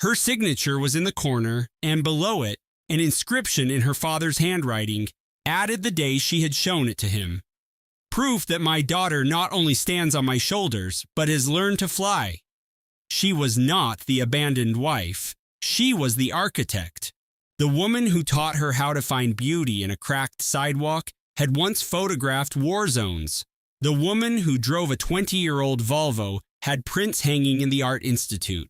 Her signature was in the corner, and below it, an inscription in her father's handwriting added the day she had shown it to him. Proof that my daughter not only stands on my shoulders, but has learned to fly. She was not the abandoned wife. She was the architect. The woman who taught her how to find beauty in a cracked sidewalk had once photographed war zones. The woman who drove a 20-year-old Volvo had prints hanging in the Art Institute.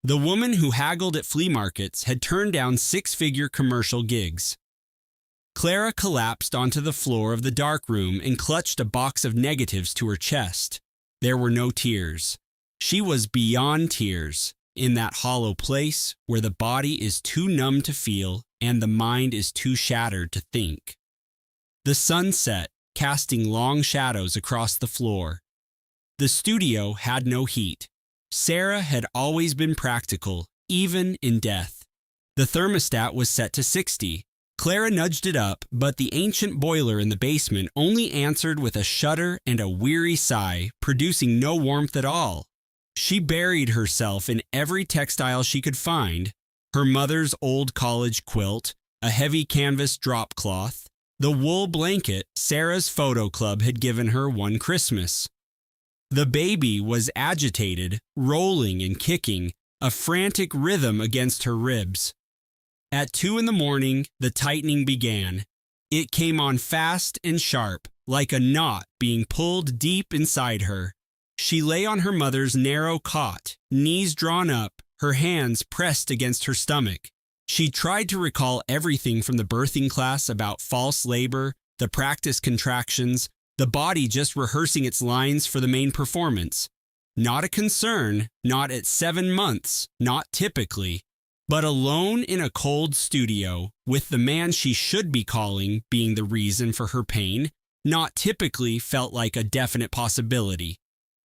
The woman who haggled at flea markets had turned down six-figure commercial gigs. Clara collapsed onto the floor of the dark room and clutched a box of negatives to her chest. There were no tears. She was beyond tears, in that hollow place where the body is too numb to feel and the mind is too shattered to think. The sun set, casting long shadows across the floor. The studio had no heat. Sarah had always been practical, even in death. The thermostat was set to 60. Clara nudged it up, but the ancient boiler in the basement only answered with a shudder and a weary sigh, producing no warmth at all. She buried herself in every textile she could find, her mother's old college quilt, a heavy canvas drop cloth, the wool blanket Sarah's photo club had given her one Christmas. The baby was agitated, rolling and kicking, a frantic rhythm against her ribs. At 2 a.m, the tightening began. It came on fast and sharp, like a knot being pulled deep inside her. She lay on her mother's narrow cot, knees drawn up, her hands pressed against her stomach. She tried to recall everything from the birthing class about false labor, the practice contractions, the body just rehearsing its lines for the main performance. Not a concern, not at 7 months, not typically. But alone in a cold studio, with the man she should be calling being the reason for her pain, not typically felt like a definite possibility.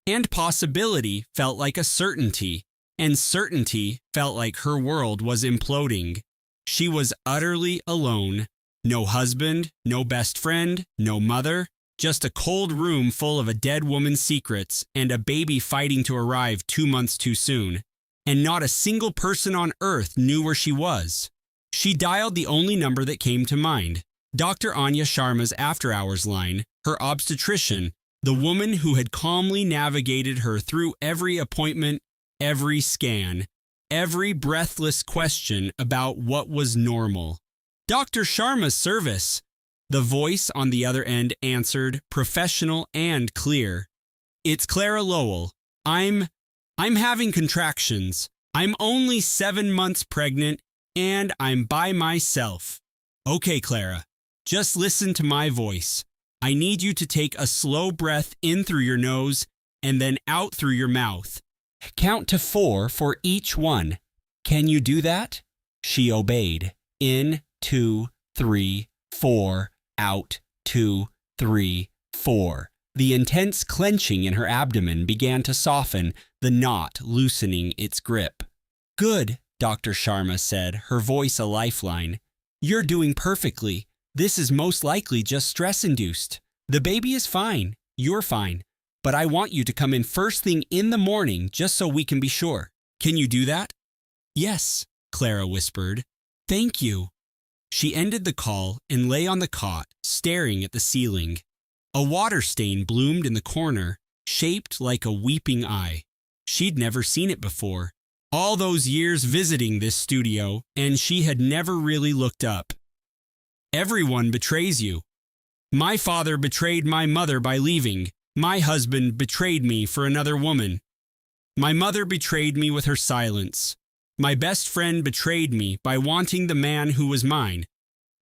And possibility felt like a certainty, and certainty felt like her world was imploding. She was utterly alone. No husband, no best friend, no mother, just a cold room full of a dead woman's secrets and a baby fighting to arrive 2 months too soon. And not a single person on earth knew where she was. She dialed the only number that came to mind, Dr. Anya Sharma's after-hours line, her obstetrician, the woman who had calmly navigated her through every appointment, every scan, every breathless question about what was normal. Dr. Sharma's service. The voice on the other end answered, professional and clear. It's Clara Lowell. I'm having contractions. I'm only 7 months pregnant, and I'm by myself. Okay, Clara, just listen to my voice. I need you to take a slow breath in through your nose and then out through your mouth. Count to 4 for each one. Can you do that? She obeyed. In, 2, 3, 4, out, 2, 3, 4. The intense clenching in her abdomen began to soften, the knot loosening its grip. Good, Dr. Sharma said, her voice a lifeline. You're doing perfectly. This is most likely just stress-induced. The baby is fine. You're fine. But I want you to come in first thing in the morning just so we can be sure. Can you do that? Yes, Clara whispered. Thank you. She ended the call and lay on the cot, staring at the ceiling. A water stain bloomed in the corner, shaped like a weeping eye. She'd never seen it before. All those years visiting this studio, and she had never really looked up. Everyone betrays you. My father betrayed my mother by leaving. My husband betrayed me for another woman. My mother betrayed me with her silence. My best friend betrayed me by wanting the man who was mine.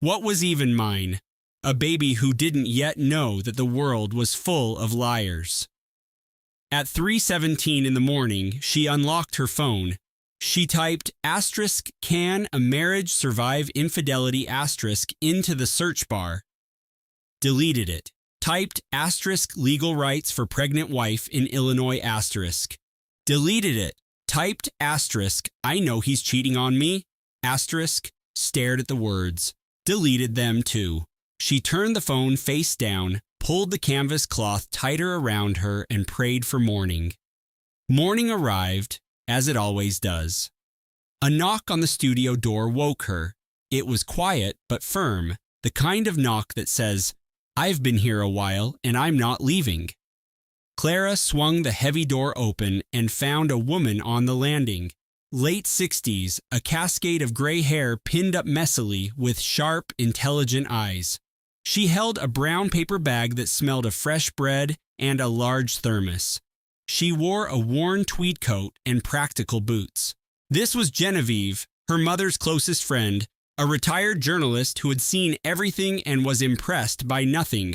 What was even mine? A baby who didn't yet know that the world was full of liars. At 3:17 in the morning, she unlocked her phone. She typed *can a marriage survive infidelity* into the search bar. Deleted it. Typed *legal rights for pregnant wife in Illinois*. Deleted it. Typed I know he's cheating on me. Stared at the words. Deleted them too. She turned the phone face down, pulled the canvas cloth tighter around her, and prayed for morning. Morning arrived, as it always does. A knock on the studio door woke her. It was quiet but firm, the kind of knock that says, I've been here a while and I'm not leaving. Clara swung the heavy door open and found a woman on the landing. Late 60s, a cascade of gray hair pinned up messily with sharp, intelligent eyes. She held a brown paper bag that smelled of fresh bread and a large thermos. She wore a worn tweed coat and practical boots. This was Genevieve, her mother's closest friend, a retired journalist who had seen everything and was impressed by nothing.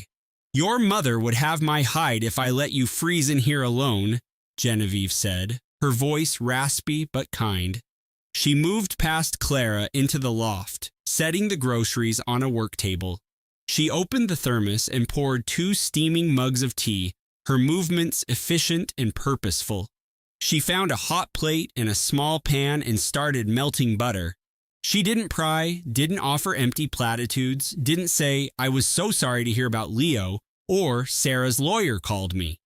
Your mother would have my hide if I let you freeze in here alone, Genevieve said, her voice raspy but kind. She moved past Clara into the loft, setting the groceries on a work table. She opened the thermos and poured 2 steaming mugs of tea, her movements efficient and purposeful. She found a hot plate and a small pan and started melting butter. She didn't pry, didn't offer empty platitudes, didn't say, I was so sorry to hear about Leo, or Sarah's lawyer called me.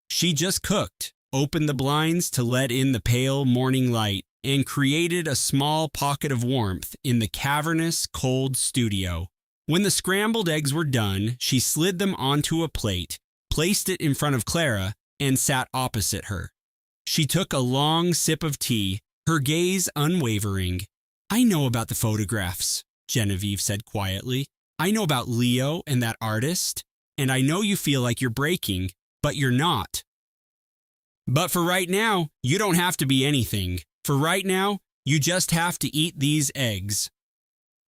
She just cooked, opened the blinds to let in the pale morning light, and created a small pocket of warmth in the cavernous, cold studio. When the scrambled eggs were done, she slid them onto a plate, placed it in front of Clara, and sat opposite her. She took a long sip of tea, her gaze unwavering. "I know about the photographs," Genevieve said quietly. "I know about Leo and that artist, and I know you feel like you're breaking, but you're not. But for right now, you don't have to be anything. For right now, you just have to eat these eggs."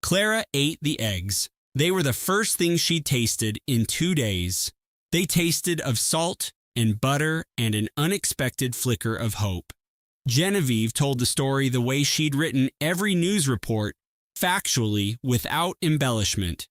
Clara ate the eggs. They were the first thing she'd tasted in 2 days. They tasted of salt and butter and an unexpected flicker of hope. Genevieve told the story the way she'd written every news report, factually, without embellishment.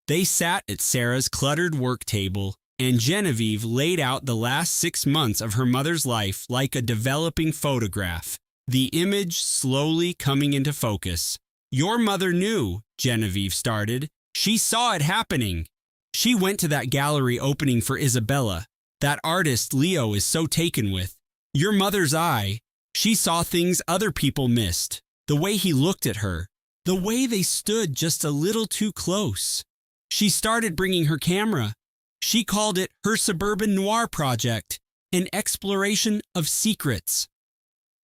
They sat at Sarah's cluttered work table, and Genevieve laid out the last 6 months of her mother's life like a developing photograph, the image slowly coming into focus. "Your mother knew," Genevieve started. "She saw it happening. She went to that gallery opening for Isabella, that artist Leo is so taken with. Your mother's eye. She saw things other people missed. The way he looked at her. The way they stood just a little too close. She started bringing her camera. She called it her suburban noir project, an exploration of secrets."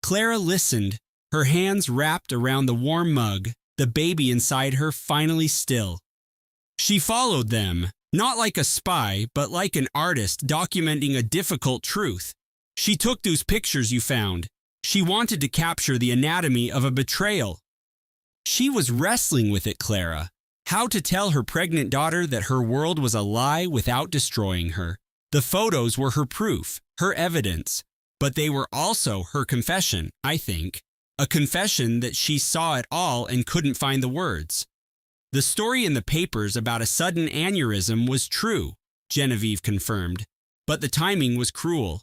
Clara listened, her hands wrapped around the warm mug, the baby inside her finally still. She followed them, not like a spy, but like an artist documenting a difficult truth. "She took those pictures you found. She wanted to capture the anatomy of a betrayal." She was wrestling with it, Clara. How to tell her pregnant daughter that her world was a lie without destroying her. The photos were her proof, her evidence, but they were also her confession, I think. A confession that she saw it all and couldn't find the words. "The story in the papers about a sudden aneurysm was true," Genevieve confirmed, "but the timing was cruel.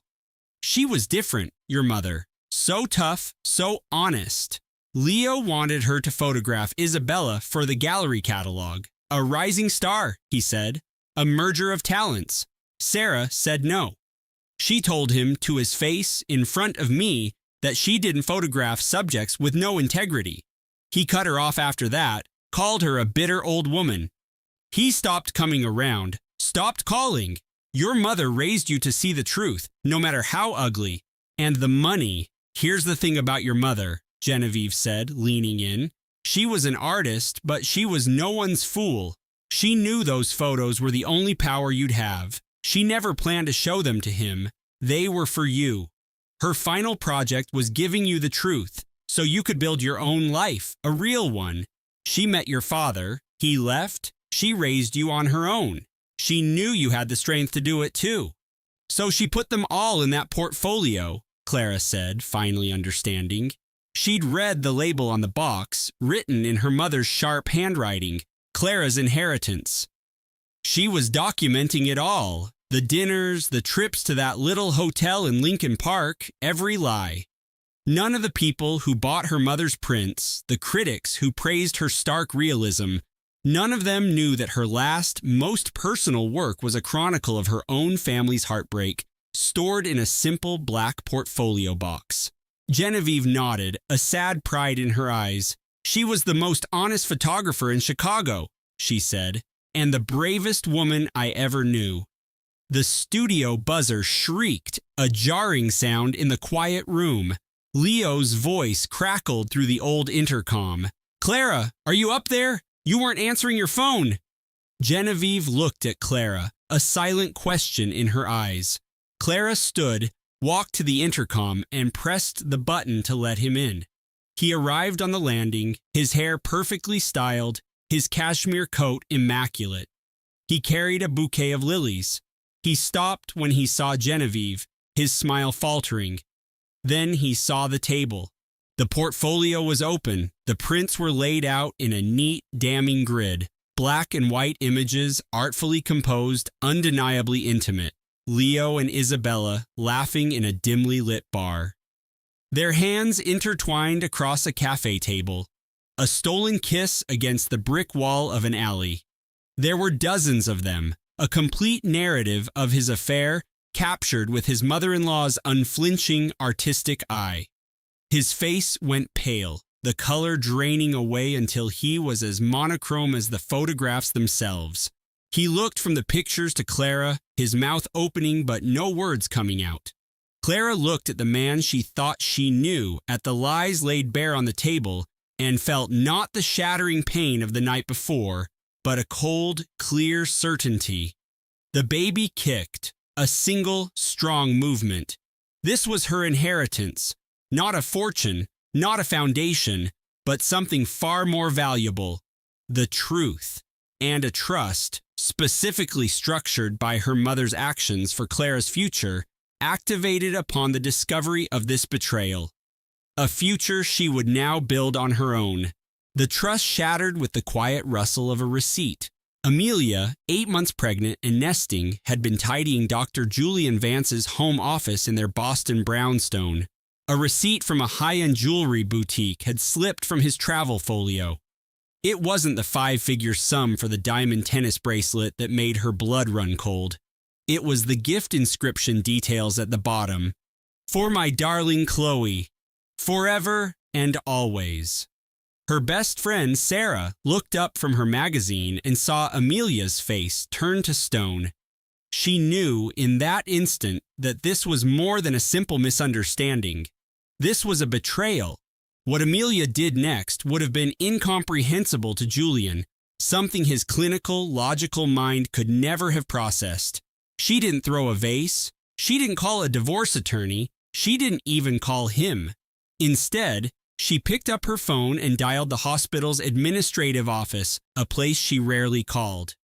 She was different, your mother. So tough, so honest. Leo wanted her to photograph Isabella for the gallery catalog. A rising star, he said. A merger of talents. Sarah said no. She told him to his face, in front of me, that she didn't photograph subjects with no integrity. He cut her off after that, called her a bitter old woman. He stopped coming around, stopped calling. Your mother raised you to see the truth, no matter how ugly. And the money. Here's the thing about your mother, Genevieve said, leaning in. She was an artist, but she was no one's fool. She knew those photos were the only power you'd have. She never planned to show them to him. They were for you. Her final project was giving you the truth, so you could build your own life, a real one. She met your father. He left. She raised you on her own. She knew you had the strength to do it too. So she put them all in that portfolio, Clara said, finally understanding. She'd read the label on the box, written in her mother's sharp handwriting, Clara's inheritance. She was documenting it all, the dinners, the trips to that little hotel in Lincoln Park, every lie. None of the people who bought her mother's prints, the critics who praised her stark realism, none of them knew that her last, most personal work was a chronicle of her own family's heartbreak, stored in a simple black portfolio box. Genevieve nodded, a sad pride in her eyes. She was the most honest photographer in Chicago, she said, and the bravest woman I ever knew. The studio buzzer shrieked, a jarring sound in the quiet room. Leo's voice crackled through the old intercom. Clara, are you up there? You weren't answering your phone. Genevieve looked at Clara, a silent question in her eyes. Clara stood, walked to the intercom, and pressed the button to let him in. He arrived on the landing, his hair perfectly styled, his cashmere coat immaculate. He carried a bouquet of lilies. He stopped when he saw Genevieve, his smile faltering. Then he saw the table. The portfolio was open. The prints were laid out in a neat, damning grid. Black and white images, artfully composed, undeniably intimate. Leo and Isabella laughing in a dimly lit bar. Their hands intertwined across a cafe table. A stolen kiss against the brick wall of an alley. There were dozens of them, a complete narrative of his affair captured with his mother-in-law's unflinching artistic eye. His face went pale. the color draining away until he was as monochrome as the photographs themselves. He looked from the pictures to Clara, his mouth opening but no words coming out. Clara looked at the man she thought she knew, at the lies laid bare on the table, and felt not the shattering pain of the night before, but a cold, clear certainty. The baby kicked, a single, strong movement. This was her inheritance, not a fortune, not a foundation, but something far more valuable, the truth, and a trust, specifically structured by her mother's actions for Clara's future, activated upon the discovery of this betrayal. A future she would now build on her own. The trust shattered with the quiet rustle of a receipt. Amelia, 8 months pregnant and nesting, had been tidying Dr. Julian Vance's home office in their Boston brownstone. A receipt from a high-end jewelry boutique had slipped from his travel folio. It wasn't the 5-figure sum for the diamond tennis bracelet that made her blood run cold. It was the gift inscription details at the bottom. "For my darling Chloe, forever and always." Her best friend, Sarah, looked up from her magazine and saw Amelia's face turn to stone. She knew in that instant that this was more than a simple misunderstanding. This was a betrayal. What Amelia did next would have been incomprehensible to Julian, something his clinical, logical mind could never have processed. She didn't throw a vase. She didn't call a divorce attorney. She didn't even call him. Instead, she picked up her phone and dialed the hospital's administrative office, a place she rarely called.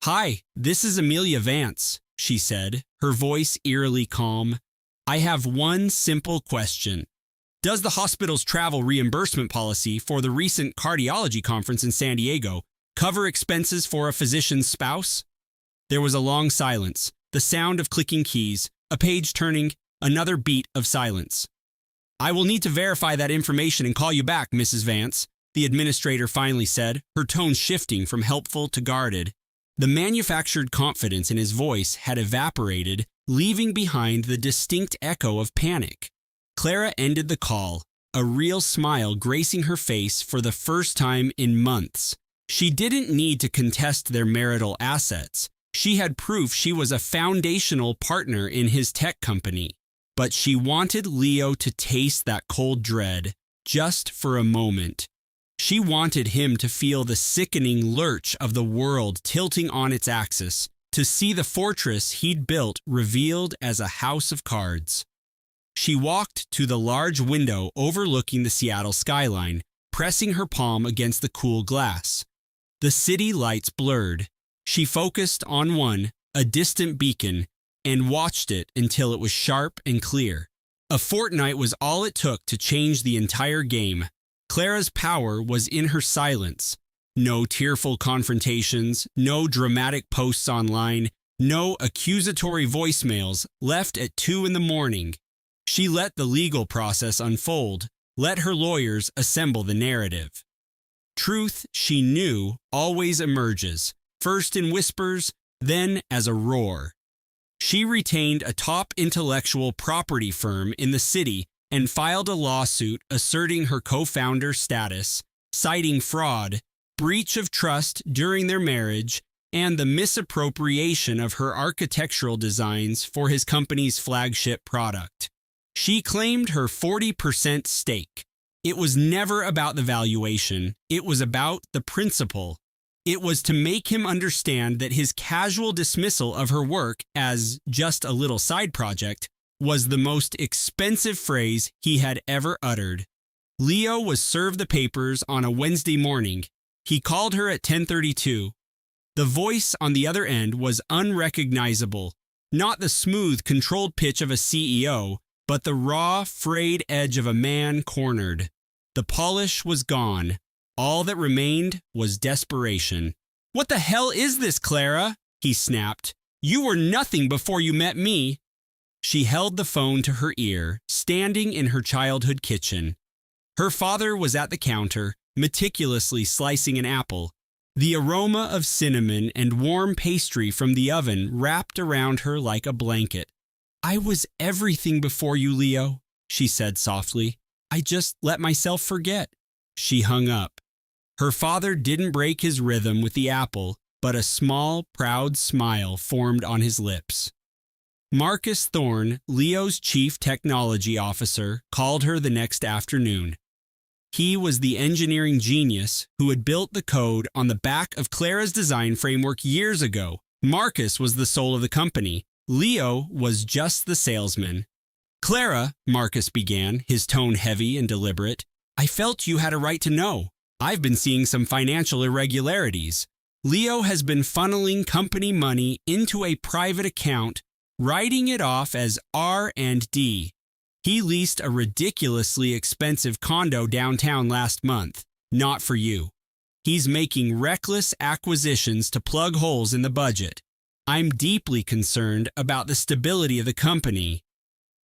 "Hi, this is Amelia Vance," she said, her voice eerily calm. "I have one simple question. Does the hospital's travel reimbursement policy for the recent cardiology conference in San Diego cover expenses for a physician's spouse?" There was a long silence, the sound of clicking keys, a page turning, another beat of silence. "I will need to verify that information and call you back, Mrs. Vance," the administrator finally said, her tone shifting from helpful to guarded. The manufactured confidence in his voice had evaporated, leaving behind the distinct echo of panic. Clara ended the call, a real smile gracing her face for the first time in months. She didn't need to contest their marital assets. She had proof she was a foundational partner in his tech company. But she wanted Leo to taste that cold dread, just for a moment. She wanted him to feel the sickening lurch of the world tilting on its axis, to see the fortress he'd built revealed as a house of cards. She walked to the large window overlooking the Seattle skyline, pressing her palm against the cool glass. The city lights blurred. She focused on one, a distant beacon, and watched it until it was sharp and clear. A fortnight was all it took to change the entire game. Clara's power was in her silence. No tearful confrontations, no dramatic posts online, no accusatory voicemails left at 2 a.m. She let the legal process unfold, let her lawyers assemble the narrative. Truth, she knew, always emerges, first in whispers, then as a roar. She retained a top intellectual property firm in the city and filed a lawsuit asserting her co-founder status, citing fraud, breach of trust during their marriage, and the misappropriation of her architectural designs for his company's flagship product. She claimed her 40% stake. It was never about the valuation. It was about the principle. It was to make him understand that his casual dismissal of her work as just a little side project was the most expensive phrase he had ever uttered. Leo was served the papers on a Wednesday morning. He called her at 10:32. The voice on the other end was unrecognizable, not the smooth, controlled pitch of a CEO, but the raw, frayed edge of a man cornered. The polish was gone. All that remained was desperation. "What the hell is this, Clara?" he snapped. "You were nothing before you met me." She held the phone to her ear, standing in her childhood kitchen. Her father was at the counter, meticulously slicing an apple. The aroma of cinnamon and warm pastry from the oven wrapped around her like a blanket. "I was everything before you, Leo," she said softly. I just let myself forget." She hung up. Her father didn't break his rhythm with the apple, but a small, proud smile formed on his lips. Marcus Thorne, Leo's chief technology officer, called her the next afternoon. He was the engineering genius who had built the code on the back of Clara's design framework years ago. Marcus was the soul of the company. Leo was just the salesman. "Clara," Marcus began, his tone heavy and deliberate, "I felt you had a right to know. I've been seeing some financial irregularities. Leo has been funneling company money into a private account, writing it off as R&D. He leased a ridiculously expensive condo downtown last month, not for you. He's making reckless acquisitions to plug holes in the budget. I'm deeply concerned about the stability of the company."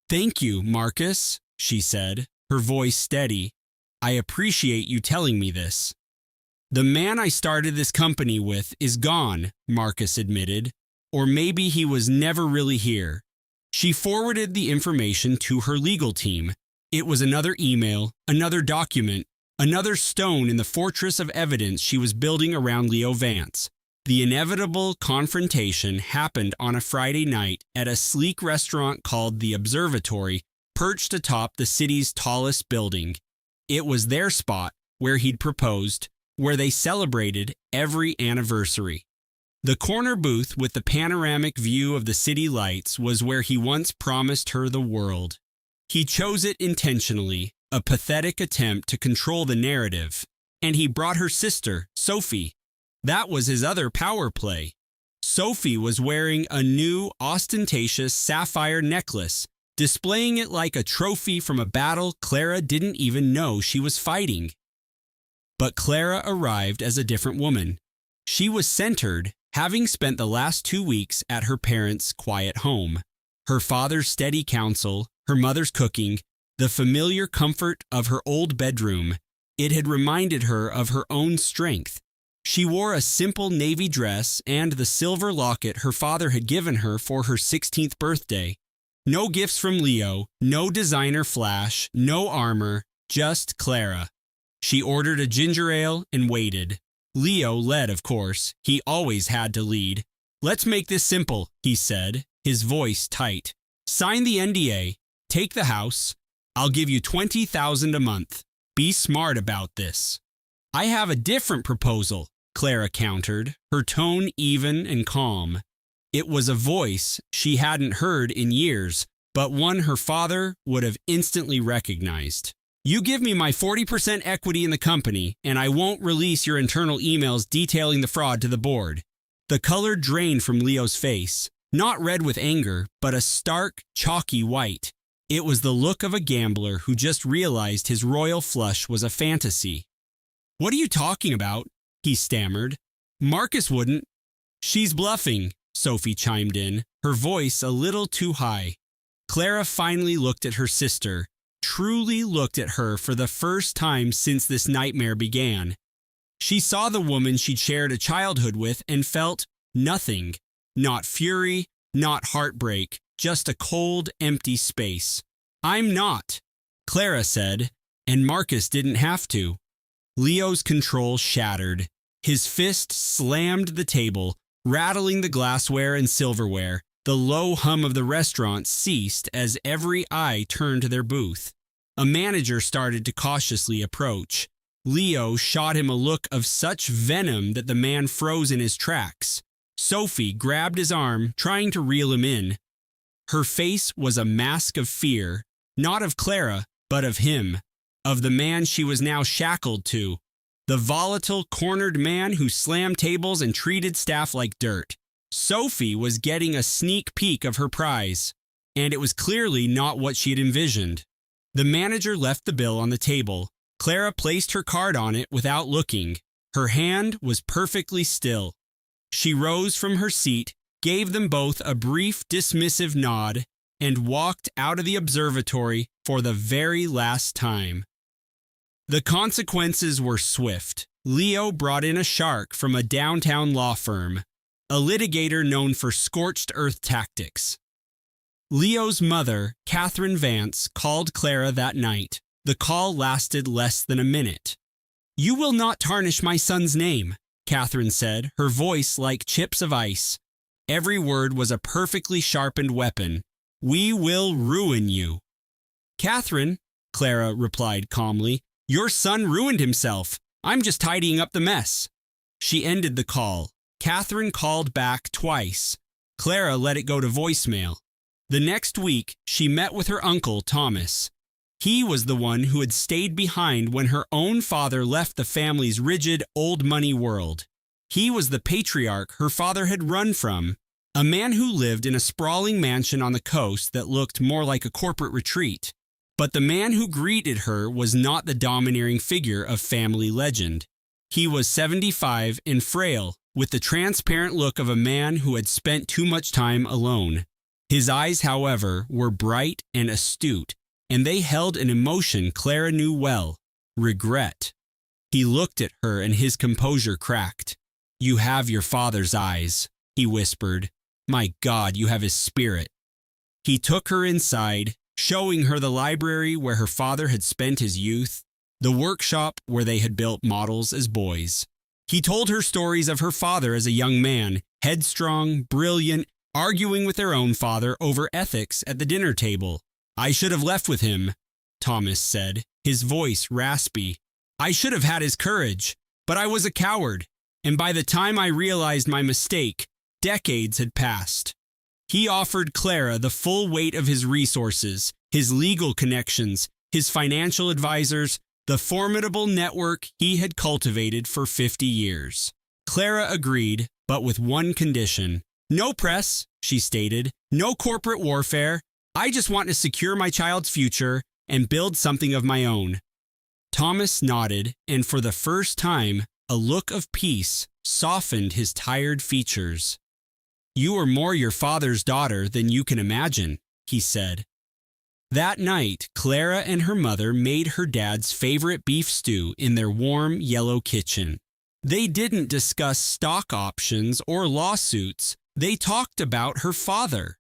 "Thank you, Marcus," she said, her voice steady. "I appreciate you telling me this." "The man I started this company with is gone," Marcus admitted. "Or maybe he was never really here." She forwarded the information to her legal team. It was another email, another document, another stone in the fortress of evidence she was building around Leo Vance. The inevitable confrontation happened on a Friday night at a sleek restaurant called The Observatory, perched atop the city's tallest building. It was their spot, where he'd proposed, where they celebrated every anniversary. The corner booth with the panoramic view of the city lights was where he once promised her the world. He chose it intentionally, a pathetic attempt to control the narrative. And he brought her sister, Sophie. That was his other power play. Sophie was wearing a new, ostentatious sapphire necklace, displaying it like a trophy from a battle Clara didn't even know she was fighting. But Clara arrived as a different woman. She was centered, having spent the last 2 weeks at her parents' quiet home. Her father's steady counsel, her mother's cooking, the familiar comfort of her old bedroom. It had reminded her of her own strength. She wore a simple navy dress and the silver locket her father had given her for her 16th birthday. No gifts from Leo, no designer flash, no armor, just Clara. She ordered a ginger ale and waited. Leo led, of course. He always had to lead. "Let's make this simple," he said, his voice tight. "Sign the NDA. Take the house. I'll give you $20,000 a month. Be smart about this." "I have a different proposal," Clara countered, her tone even and calm. It was a voice she hadn't heard in years, but one her father would have instantly recognized. "You give me my 40% equity in the company, and I won't release your internal emails detailing the fraud to the board." The color drained from Leo's face, not red with anger, but a stark, chalky white. It was the look of a gambler who just realized his royal flush was a fantasy. "What are you talking about?" he stammered. "Marcus wouldn't." "She's bluffing," Sophie chimed in, her voice a little too high. Clara finally looked at her sister, truly looked at her for the first time since this nightmare began. She saw the woman she'd shared a childhood with and felt nothing. Not fury, not heartbreak, just a cold, empty space. "I'm not," Clara said, and Marcus didn't have to. Leo's control shattered. His fist slammed the table, rattling the glassware and silverware. The low hum of the restaurant ceased as every eye turned to their booth. A manager started to cautiously approach. Leo shot him a look of such venom that the man froze in his tracks. Sophie grabbed his arm, trying to reel him in. Her face was a mask of fear, not of Clara, but of him, of the man she was now shackled to, the volatile, cornered man who slammed tables and treated staff like dirt. Sophie was getting a sneak peek of her prize, and it was clearly not what she had envisioned. The manager left the bill on the table. Clara placed her card on it without looking. Her hand was perfectly still. She rose from her seat, gave them both a brief, dismissive nod, and walked out of the observatory for the very last time. The consequences were swift. Leo brought in a shark from a downtown law firm, a litigator known for scorched earth tactics. Leo's mother, Catherine Vance, called Clara that night. The call lasted less than a minute. "You will not tarnish my son's name," Catherine said, her voice like chips of ice. Every word was a perfectly sharpened weapon. "We will ruin you." "Catherine," Clara replied calmly, "your son ruined himself. I'm just tidying up the mess." She ended the call. Catherine called back twice. Clara let it go to voicemail. The next week, she met with her uncle, Thomas. He was the one who had stayed behind when her own father left the family's rigid, old money world. He was the patriarch her father had run from, a man who lived in a sprawling mansion on the coast that looked more like a corporate retreat. But the man who greeted her was not the domineering figure of family legend. He was 75 and frail, with the transparent look of a man who had spent too much time alone. His eyes, however, were bright and astute, and they held an emotion Clara knew well: regret. He looked at her and his composure cracked. "You have your father's eyes," he whispered. "My God, you have his spirit." He took her inside, showing her the library where her father had spent his youth, the workshop where they had built models as boys. He told her stories of her father as a young man, headstrong, brilliant, arguing with their own father over ethics at the dinner table. "I should have left with him," Thomas said, his voice raspy. "I should have had his courage, but I was a coward, and by the time I realized my mistake, decades had passed." He offered Clara the full weight of his resources, his legal connections, his financial advisors, the formidable network he had cultivated for 50 years. Clara agreed, but with one condition. "No press," she stated, "no corporate warfare. I just want to secure my child's future and build something of my own." Thomas nodded, and for the first time, a look of peace softened his tired features. "You are more your father's daughter than you can imagine," he said. That night, Clara and her mother made her dad's favorite beef stew in their warm, yellow kitchen. They didn't discuss stock options or lawsuits. They talked about her father.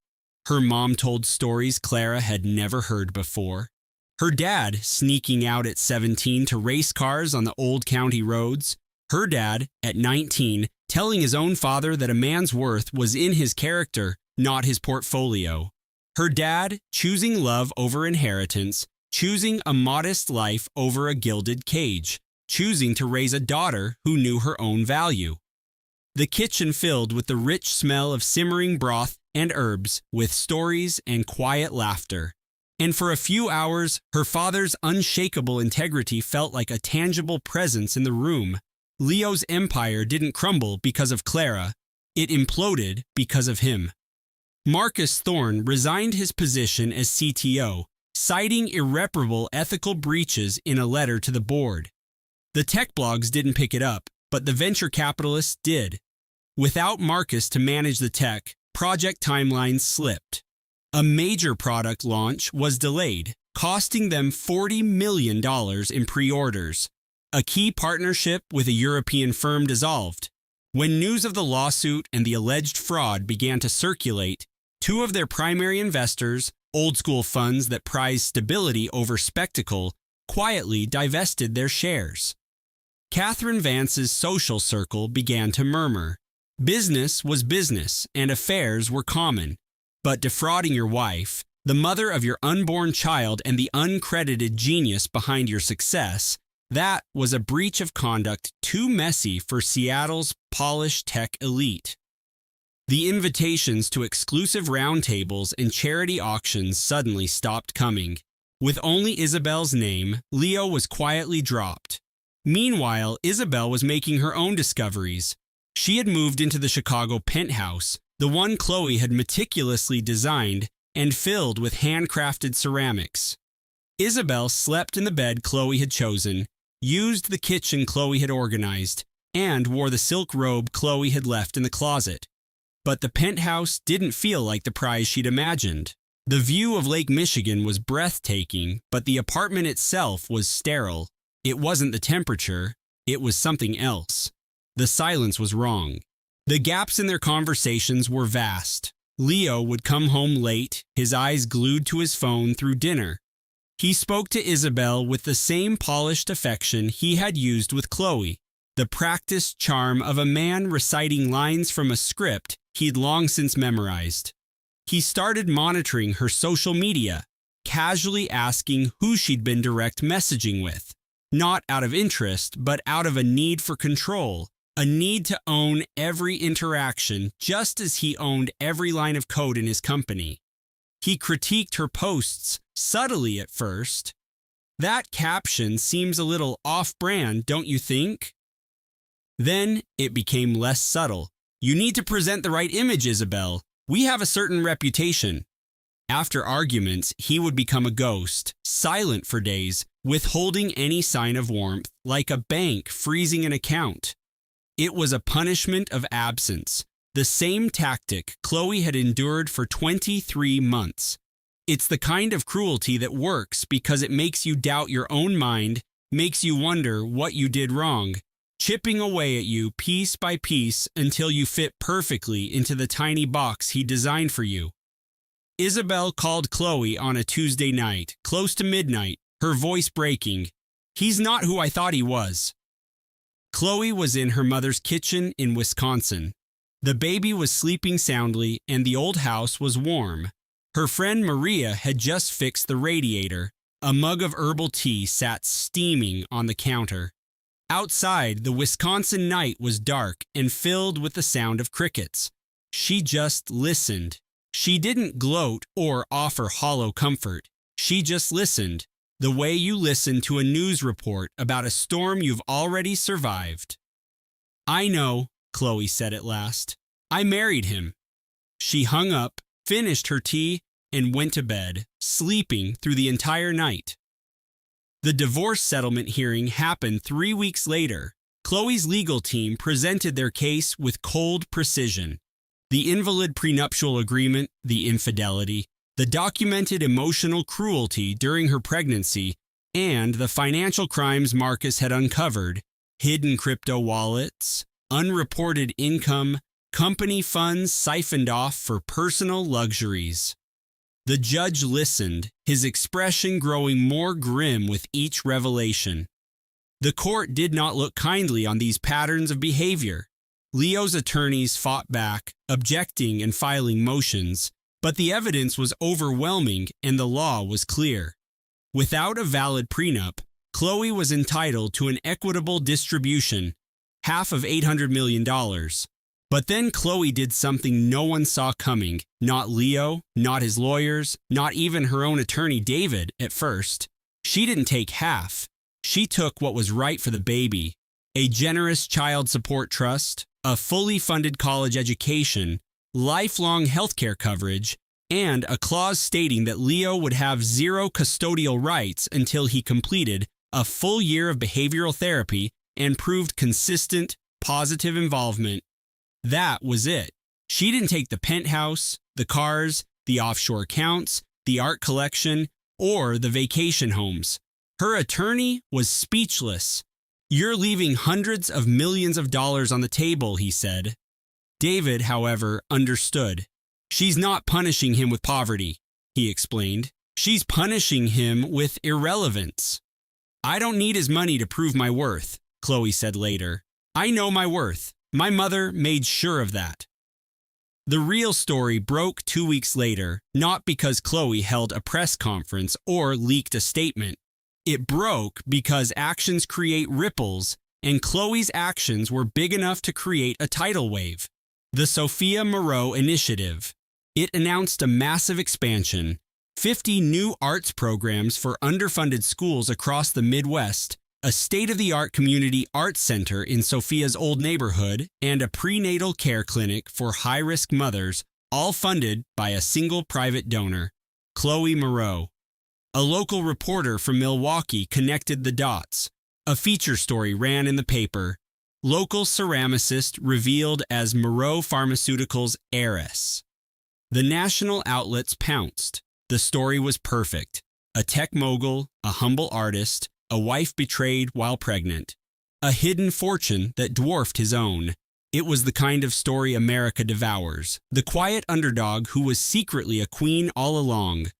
Her mom told stories Clara had never heard before. Her dad sneaking out at 17 to race cars on the old county roads. Her dad, at 19, telling his own father that a man's worth was in his character, not his portfolio. Her dad choosing love over inheritance, choosing a modest life over a gilded cage, choosing to raise a daughter who knew her own value. The kitchen filled with the rich smell of simmering broth and herbs, with stories and quiet laughter. And for a few hours, her father's unshakable integrity felt like a tangible presence in the room. Leo's empire didn't crumble because of Clara. It imploded because of him. Marcus Thorne resigned his position as CTO, citing irreparable ethical breaches in a letter to the board. The tech blogs didn't pick it up, but the venture capitalists did. Without Marcus to manage the tech, project timelines slipped. A major product launch was delayed, costing them $40 million in pre-orders. A key partnership with a European firm dissolved. When news of the lawsuit and the alleged fraud began to circulate, two of their primary investors, old-school funds that prize stability over spectacle, quietly divested their shares. Catherine Vance's social circle began to murmur. Business was business, and affairs were common. But defrauding your wife, the mother of your unborn child and the uncredited genius behind your success, that was a breach of conduct too messy for Seattle's polished tech elite. The invitations to exclusive roundtables and charity auctions suddenly stopped coming. With only Isabel's name, Leo was quietly dropped. Meanwhile, Isabel was making her own discoveries. She had moved into the Chicago penthouse, the one Chloe had meticulously designed and filled with handcrafted ceramics. Isabel slept in the bed Chloe had chosen, used the kitchen Chloe had organized, and wore the silk robe Chloe had left in the closet. But the penthouse didn't feel like the prize she'd imagined. The view of Lake Michigan was breathtaking, but the apartment itself was sterile. It wasn't the temperature, it was something else. The silence was wrong. The gaps in their conversations were vast. Leo would come home late, his eyes glued to his phone through dinner. He spoke to Isabel with the same polished affection he had used with Chloe, the practiced charm of a man reciting lines from a script he'd long since memorized. He started monitoring her social media, casually asking who she'd been direct messaging with, not out of interest, but out of a need for control, a need to own every interaction just as he owned every line of code in his company. He critiqued her posts, subtly at first. That caption seems a little off-brand, don't you think? Then it became less subtle. You need to present the right image, Isabel. We have a certain reputation. After arguments, he would become a ghost, silent for days, withholding any sign of warmth, like a bank freezing an account. It was a punishment of absence, the same tactic Chloe had endured for 23 months. It's the kind of cruelty that works because it makes you doubt your own mind, makes you wonder what you did wrong, chipping away at you piece by piece until you fit perfectly into the tiny box he designed for you. Isabel called Chloe on a Tuesday night, close to midnight, her voice breaking. "He's not who I thought he was." Chloe was in her mother's kitchen in Wisconsin. The baby was sleeping soundly and the old house was warm. Her friend Maria had just fixed the radiator. A mug of herbal tea sat steaming on the counter. Outside, the Wisconsin night was dark and filled with the sound of crickets. She just listened. She didn't gloat or offer hollow comfort. She just listened, the way you listen to a news report about a storm you've already survived. "I know," Chloe said at last. "I married him." She hung up, finished her tea, and went to bed, sleeping through the entire night. The divorce settlement hearing happened 3 weeks later. Chloe's legal team presented their case with cold precision. The invalid prenuptial agreement, the infidelity, the documented emotional cruelty during her pregnancy, and the financial crimes Marcus had uncovered, hidden crypto wallets, unreported income, company funds siphoned off for personal luxuries. The judge listened, his expression growing more grim with each revelation. The court did not look kindly on these patterns of behavior. Leo's attorneys fought back, objecting and filing motions, but the evidence was overwhelming and the law was clear. Without a valid prenup, Chloe was entitled to an equitable distribution, half of $800 million. But then Chloe did something no one saw coming, not Leo, not his lawyers, not even her own attorney David at first. She didn't take half. She took what was right for the baby: a generous child support trust, a fully funded college education, lifelong healthcare coverage, and a clause stating that Leo would have zero custodial rights until he completed a full year of behavioral therapy and proved consistent, positive involvement. That was it. She didn't take the penthouse, the cars, the offshore accounts, the art collection, or the vacation homes. Her attorney was speechless. "You're leaving hundreds of millions of dollars on the table," he said. David, however, understood. "She's not punishing him with poverty," he explained. "She's punishing him with irrelevance." "I don't need his money to prove my worth," Chloe said later. "I know my worth. My mother made sure of that." The real story broke 2 weeks later, not because Chloe held a press conference or leaked a statement. It broke because actions create ripples, and Chloe's actions were big enough to create a tidal wave. The Sophia Moreau Initiative. It announced a massive expansion, 50 new arts programs for underfunded schools across the Midwest, a state-of-the-art community arts center in Sophia's old neighborhood, and a prenatal care clinic for high-risk mothers, all funded by a single private donor, Chloe Moreau. A local reporter from Milwaukee connected the dots. A feature story ran in the paper. Local ceramicist revealed as Moreau Pharmaceuticals' heiress. The national outlets pounced. The story was perfect. A tech mogul, a humble artist, a wife betrayed while pregnant. A hidden fortune that dwarfed his own. It was the kind of story America devours. The quiet underdog who was secretly a queen all along.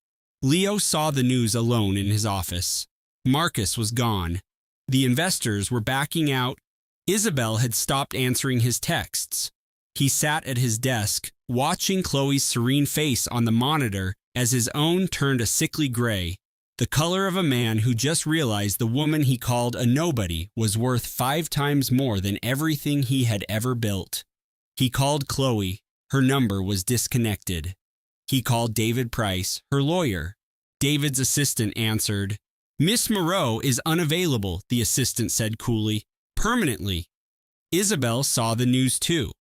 Leo saw the news alone in his office. Marcus was gone. The investors were backing out. Isabel had stopped answering his texts. He sat at his desk, watching Chloe's serene face on the monitor as his own turned a sickly gray, the color of a man who just realized the woman he called a nobody was worth 5 times more than everything he had ever built. He called Chloe. Her number was disconnected. He called David Price, her lawyer. David's assistant answered. "Miss Moreau is unavailable," the assistant said coolly. "Permanently." Isabel saw the news too.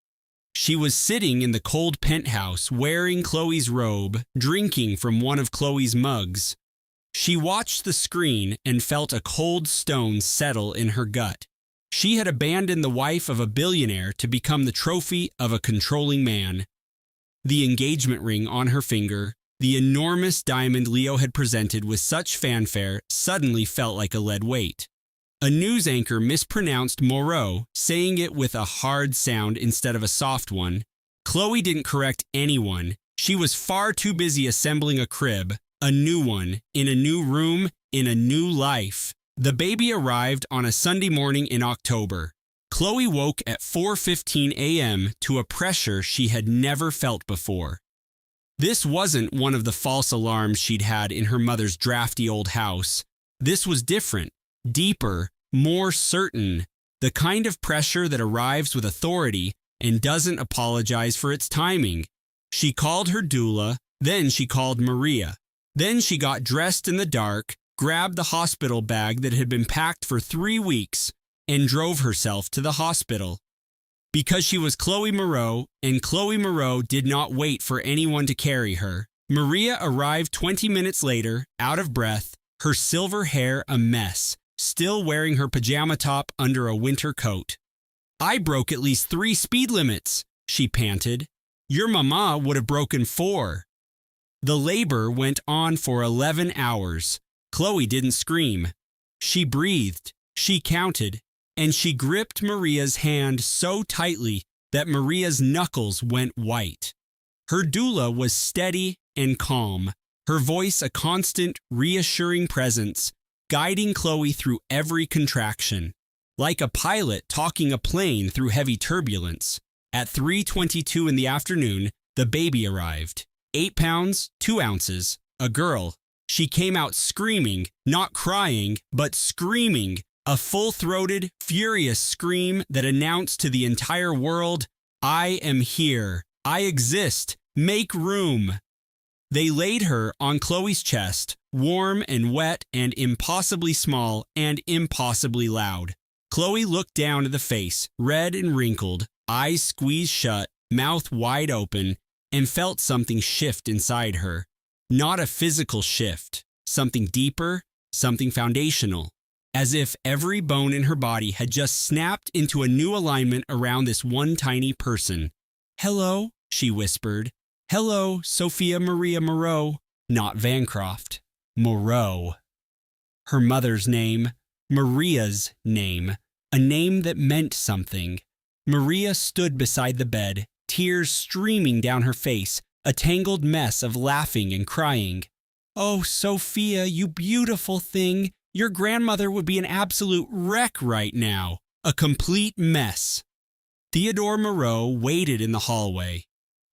She was sitting in the cold penthouse wearing Chloe's robe, drinking from one of Chloe's mugs. She watched the screen and felt a cold stone settle in her gut. She had abandoned the wife of a billionaire to become the trophy of a controlling man. The engagement ring on her finger, the enormous diamond Leo had presented with such fanfare, suddenly felt like a lead weight. A news anchor mispronounced Moreau, saying it with a hard sound instead of a soft one. Chloe didn't correct anyone. She was far too busy assembling a crib, a new one, in a new room, in a new life. The baby arrived on a Sunday morning in October. Chloe woke at 4:15 a.m. to a pressure she had never felt before. This wasn't one of the false alarms she'd had in her mother's drafty old house. This was different. Deeper, more certain, the kind of pressure that arrives with authority and doesn't apologize for its timing. She called her doula, then she called Maria. Then she got dressed in the dark, grabbed the hospital bag that had been packed for 3 weeks, and drove herself to the hospital. Because she was Chloe Moreau, and Chloe Moreau did not wait for anyone to carry her, Maria arrived 20 minutes later, out of breath, her silver hair a mess, still wearing her pajama top under a winter coat. "I broke at least 3 speed limits," she panted. "Your mama would have broken 4. The labor went on for 11 hours. Chloe didn't scream. She breathed, she counted, and she gripped Maria's hand so tightly that Maria's knuckles went white. Her doula was steady and calm, her voice a constant, reassuring presence, guiding Chloe through every contraction, like a pilot talking a plane through heavy turbulence. At 3:22 in the afternoon, the baby arrived. 8 pounds, 2 ounces, a girl. She came out screaming, not crying, but screaming, a full-throated, furious scream that announced to the entire world, "I am here. I exist. Make room." They laid her on Chloe's chest, warm and wet and impossibly small and impossibly loud. Chloe looked down at the face, red and wrinkled, eyes squeezed shut, mouth wide open, and felt something shift inside her. Not a physical shift, something deeper, something foundational, as if every bone in her body had just snapped into a new alignment around this one tiny person. "Hello," she whispered. "Hello, Sophia Maria Moreau." Not Vancroft. Moreau. Her mother's name, Maria's name, a name that meant something. Maria stood beside the bed, tears streaming down her face, a tangled mess of laughing and crying. "Oh, Sophia, you beautiful thing. Your grandmother would be an absolute wreck right now. A complete mess." Theodore Moreau waited in the hallway.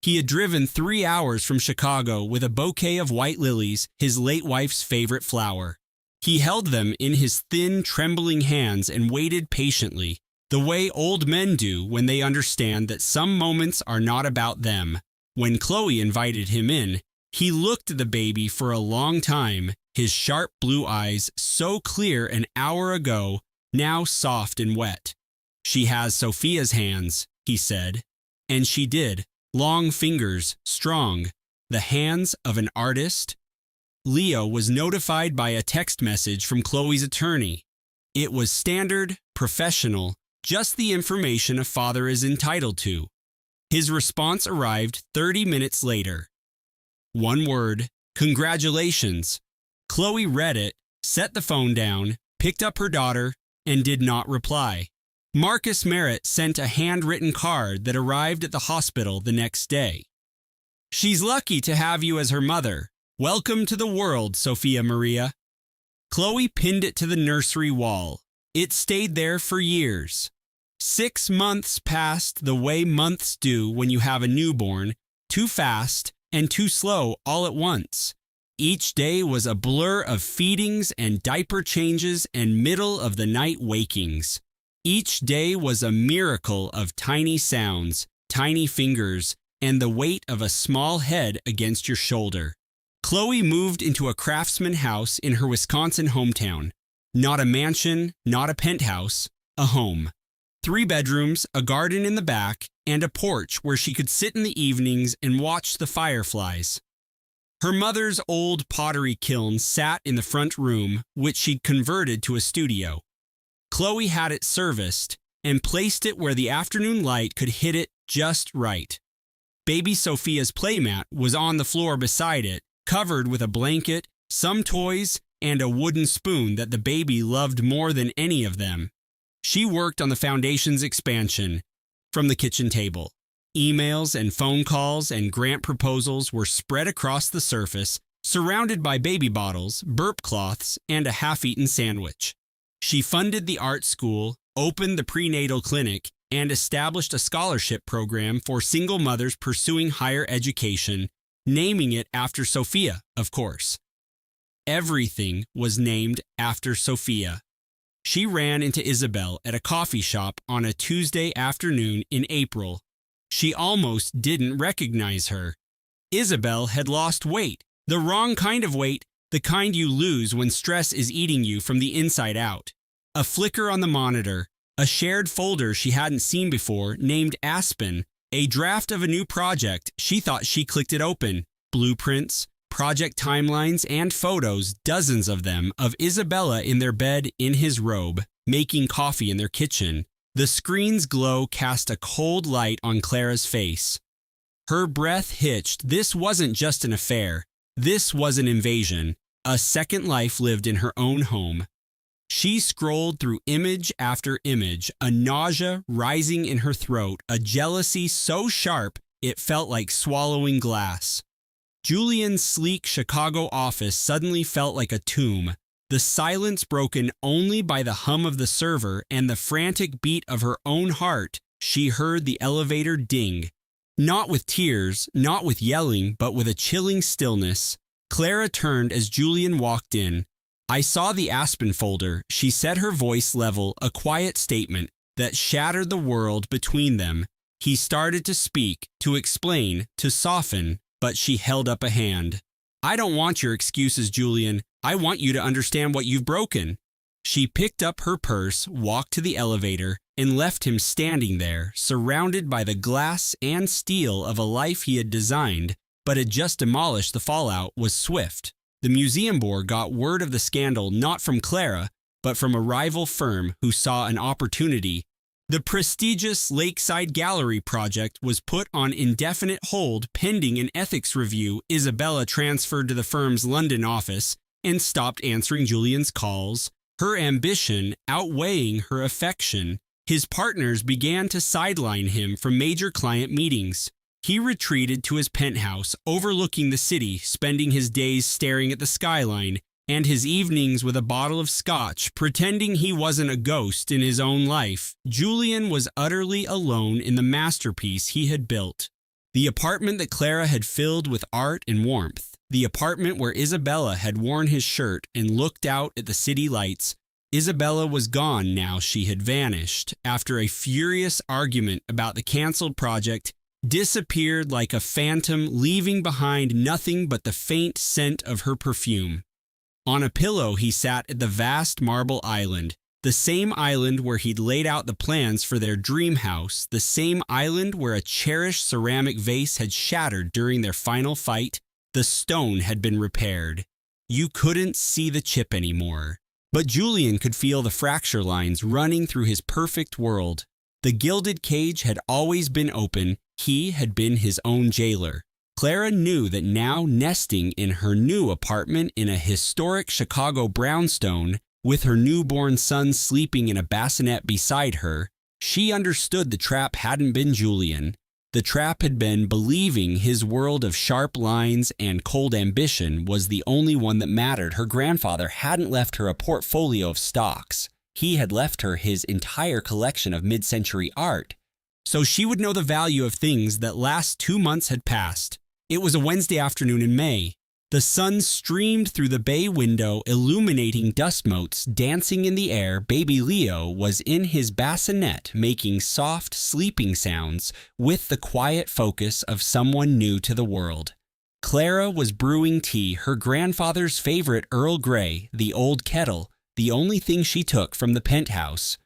He had driven 3 hours from Chicago with a bouquet of white lilies, his late wife's favorite flower. He held them in his thin, trembling hands and waited patiently, the way old men do when they understand that some moments are not about them. When Chloe invited him in, he looked at the baby for a long time, his sharp blue eyes so clear an hour ago, now soft and wet. "She has Sophia's hands," he said. And she did. Long fingers, strong, the hands of an artist. Leo was notified by a text message from Chloe's attorney. It was standard, professional, just the information a father is entitled to. His response arrived 30 minutes later. One word, "Congratulations." Chloe read it, set the phone down, picked up her daughter, and did not reply. Marcus Merritt sent a handwritten card that arrived at the hospital the next day. "She's lucky to have you as her mother. Welcome to the world, Sophia Maria. Chloe pinned it to the nursery wall. It stayed there for years. 6 months passed the way months do when you have a newborn, too fast and too slow all at once. Each day was a blur of feedings and diaper changes and middle-of-the-night wakings. Each day was a miracle of tiny sounds, tiny fingers, and the weight of a small head against your shoulder. Chloe moved into a craftsman house in her Wisconsin hometown. Not a mansion, not a penthouse, a home. 3 bedrooms, a garden in the back, and a porch where she could sit in the evenings and watch the fireflies. Her mother's old pottery kiln sat in the front room, which she'd converted to a studio. Chloe had it serviced and placed it where the afternoon light could hit it just right. Baby Sophia's playmat was on the floor beside it, covered with a blanket, some toys, and a wooden spoon that the baby loved more than any of them. She worked on the foundation's expansion from the kitchen table. Emails and phone calls and grant proposals were spread across the surface, surrounded by baby bottles, burp cloths, and a half-eaten sandwich. She funded the art school, opened the prenatal clinic, and established a scholarship program for single mothers pursuing higher education, naming it after Sophia, of course. Everything was named after Sophia. She ran into Isabel at a coffee shop on a Tuesday afternoon in April. She almost didn't recognize her. Isabel had lost weight, the wrong kind of weight, the kind you lose when stress is eating you from the inside out. A flicker on the monitor, a shared folder she hadn't seen before named Aspen, a draft of a new project. She thought she clicked it open. Blueprints, project timelines, and photos, dozens of them, of Isabella in their bed in his robe, making coffee in their kitchen. The screen's glow cast a cold light on Clara's face. Her breath hitched. This wasn't just an affair. This was an invasion, a second life lived in her own home. She scrolled through image after image, a nausea rising in her throat, a jealousy so sharp it felt like swallowing glass. Julian's sleek Chicago office suddenly felt like a tomb, the silence broken only by the hum of the server and the frantic beat of her own heart. She heard the elevator ding. Not with tears, not with yelling, but with a chilling stillness. Clara turned as Julian walked in. "I saw the Aspen folder," she said, her voice level, a quiet statement that shattered the world between them. He started to speak, to explain, to soften, but she held up a hand. "I don't want your excuses, Julian. I want you to understand what you've broken." She picked up her purse, walked to the elevator, and left him standing there, surrounded by the glass and steel of a life he had designed, but had just demolished. The fallout was swift. The museum board got word of the scandal not from Clara, but from a rival firm who saw an opportunity. The prestigious Lakeside Gallery project was put on indefinite hold pending an ethics review. Isabella transferred to the firm's London office and stopped answering Julian's calls, her ambition outweighing her affection. His partners began to sideline him from major client meetings. He retreated to his penthouse overlooking the city, spending his days staring at the skyline and his evenings with a bottle of scotch, pretending he wasn't a ghost in his own life. Julian was utterly alone in the masterpiece he had built. The apartment that Clara had filled with art and warmth, the apartment where Isabella had worn his shirt and looked out at the city lights. Isabella was gone now. She had vanished after a furious argument about the canceled project, disappeared like a phantom, leaving behind nothing but the faint scent of her perfume. On a pillow he sat at the vast marble island, the same island where he'd laid out the plans for their dream house, the same island where a cherished ceramic vase had shattered during their final fight. The stone had been repaired. You couldn't see the chip anymore. But Julian could feel the fracture lines running through his perfect world. The gilded cage had always been open. He had been his own jailer. Clara knew that now, nesting in her new apartment in a historic Chicago brownstone, with her newborn son sleeping in a bassinet beside her, she understood the trap hadn't been Julian. The trap had been believing his world of sharp lines and cold ambition was the only one that mattered. Her grandfather hadn't left her a portfolio of stocks. He had left her his entire collection of mid-century art. So she would know the value of things that last 2 months had passed. It was a Wednesday afternoon in May. The sun streamed through the bay window, illuminating dust motes dancing in the air. Baby Leo was in his bassinet, making soft, sleeping sounds with the quiet focus of someone new to the world. Clara was brewing tea, her grandfather's favorite Earl Grey, the old kettle, the only thing she took from the penthouse.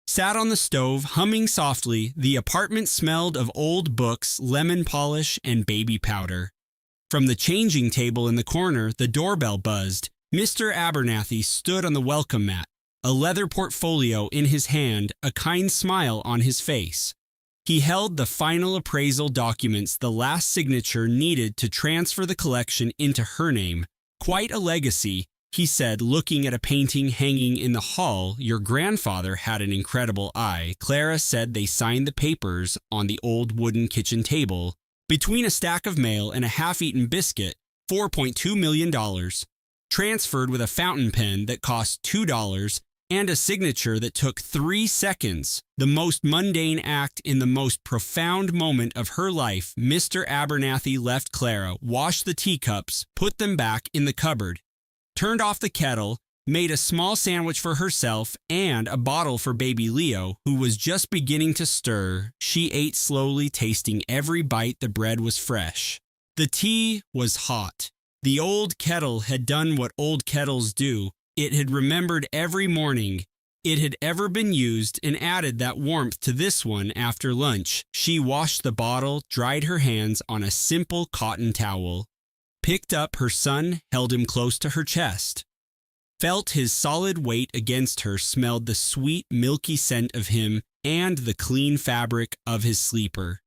Sat on the stove, humming softly. The apartment smelled of old books, lemon polish, and baby powder. From the changing table in the corner, the doorbell buzzed. Mr. Abernathy stood on the welcome mat, a leather portfolio in his hand, a kind smile on his face. He held the final appraisal documents, the last signature needed to transfer the collection into her name. Quite a legacy, he said, looking at a painting hanging in the hall. Your grandfather had an incredible eye. Clara said they signed the papers on the old wooden kitchen table. Between a stack of mail and a half-eaten biscuit, $4.2 million, transferred with a fountain pen that cost $2 and a signature that took 3 seconds, the most mundane act in the most profound moment of her life. Mr. Abernathy left Clara, washed the teacups, put them back in the cupboard, turned off the kettle, made a small sandwich for herself and a bottle for baby Leo, who was just beginning to stir. She ate slowly, tasting every bite. The bread was fresh. The tea was hot. The old kettle had done what old kettles do. It had remembered every morning it had ever been used and added that warmth to this one after lunch. She washed the bottle, dried her hands on a simple cotton towel, picked up her son, held him close to her chest, felt his solid weight against her, smelled the sweet, milky scent of him and the clean fabric of his sleeper.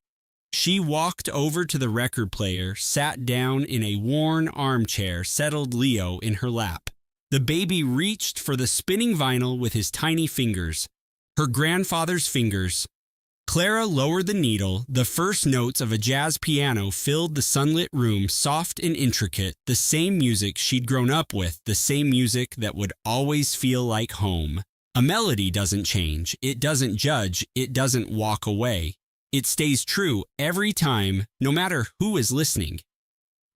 She walked over to the record player, sat down in a worn armchair, settled Leo in her lap. The baby reached for the spinning vinyl with his tiny fingers, her grandfather's fingers. Clara lowered the needle. The first notes of a jazz piano filled the sunlit room, soft and intricate, the same music she'd grown up with, the same music that would always feel like home. A melody doesn't change, it doesn't judge, it doesn't walk away. It stays true every time, no matter who is listening.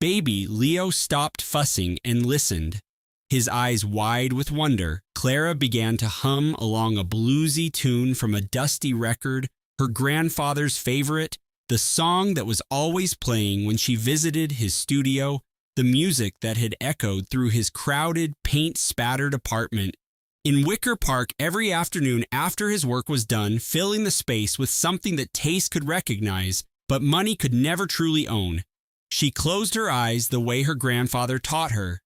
Baby Leo stopped fussing and listened, his eyes wide with wonder. Clara began to hum along a bluesy tune from a dusty record, her grandfather's favorite, the song that was always playing when she visited his studio, the music that had echoed through his crowded, paint-spattered apartment in Wicker Park every afternoon after his work was done, filling the space with something that taste could recognize, but money could never truly own. She closed her eyes the way her grandfather taught her.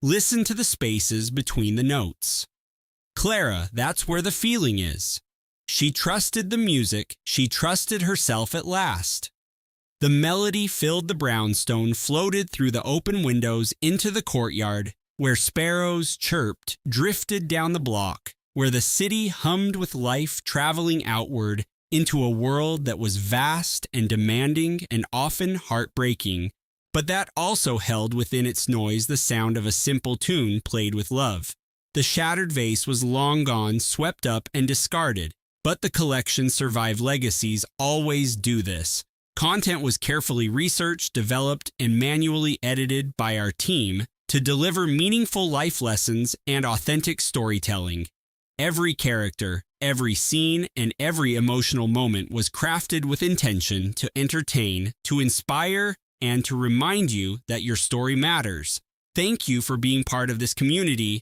Listen to the spaces between the notes. Clara, that's where the feeling is. She trusted the music. She trusted herself at last. The melody filled the brownstone, floated through the open windows into the courtyard, where sparrows chirped, drifted down the block, where the city hummed with life, traveling outward into a world that was vast and demanding and often heartbreaking, but that also held within its noise the sound of a simple tune played with love. The shattered vase was long gone, swept up and discarded. But the collection survived. Legacies always do this. Content was carefully researched, developed, and manually edited by our team to deliver meaningful life lessons and authentic storytelling. Every character, every scene, and every emotional moment was crafted with intention to entertain, to inspire, and to remind you that your story matters. Thank you for being part of this community.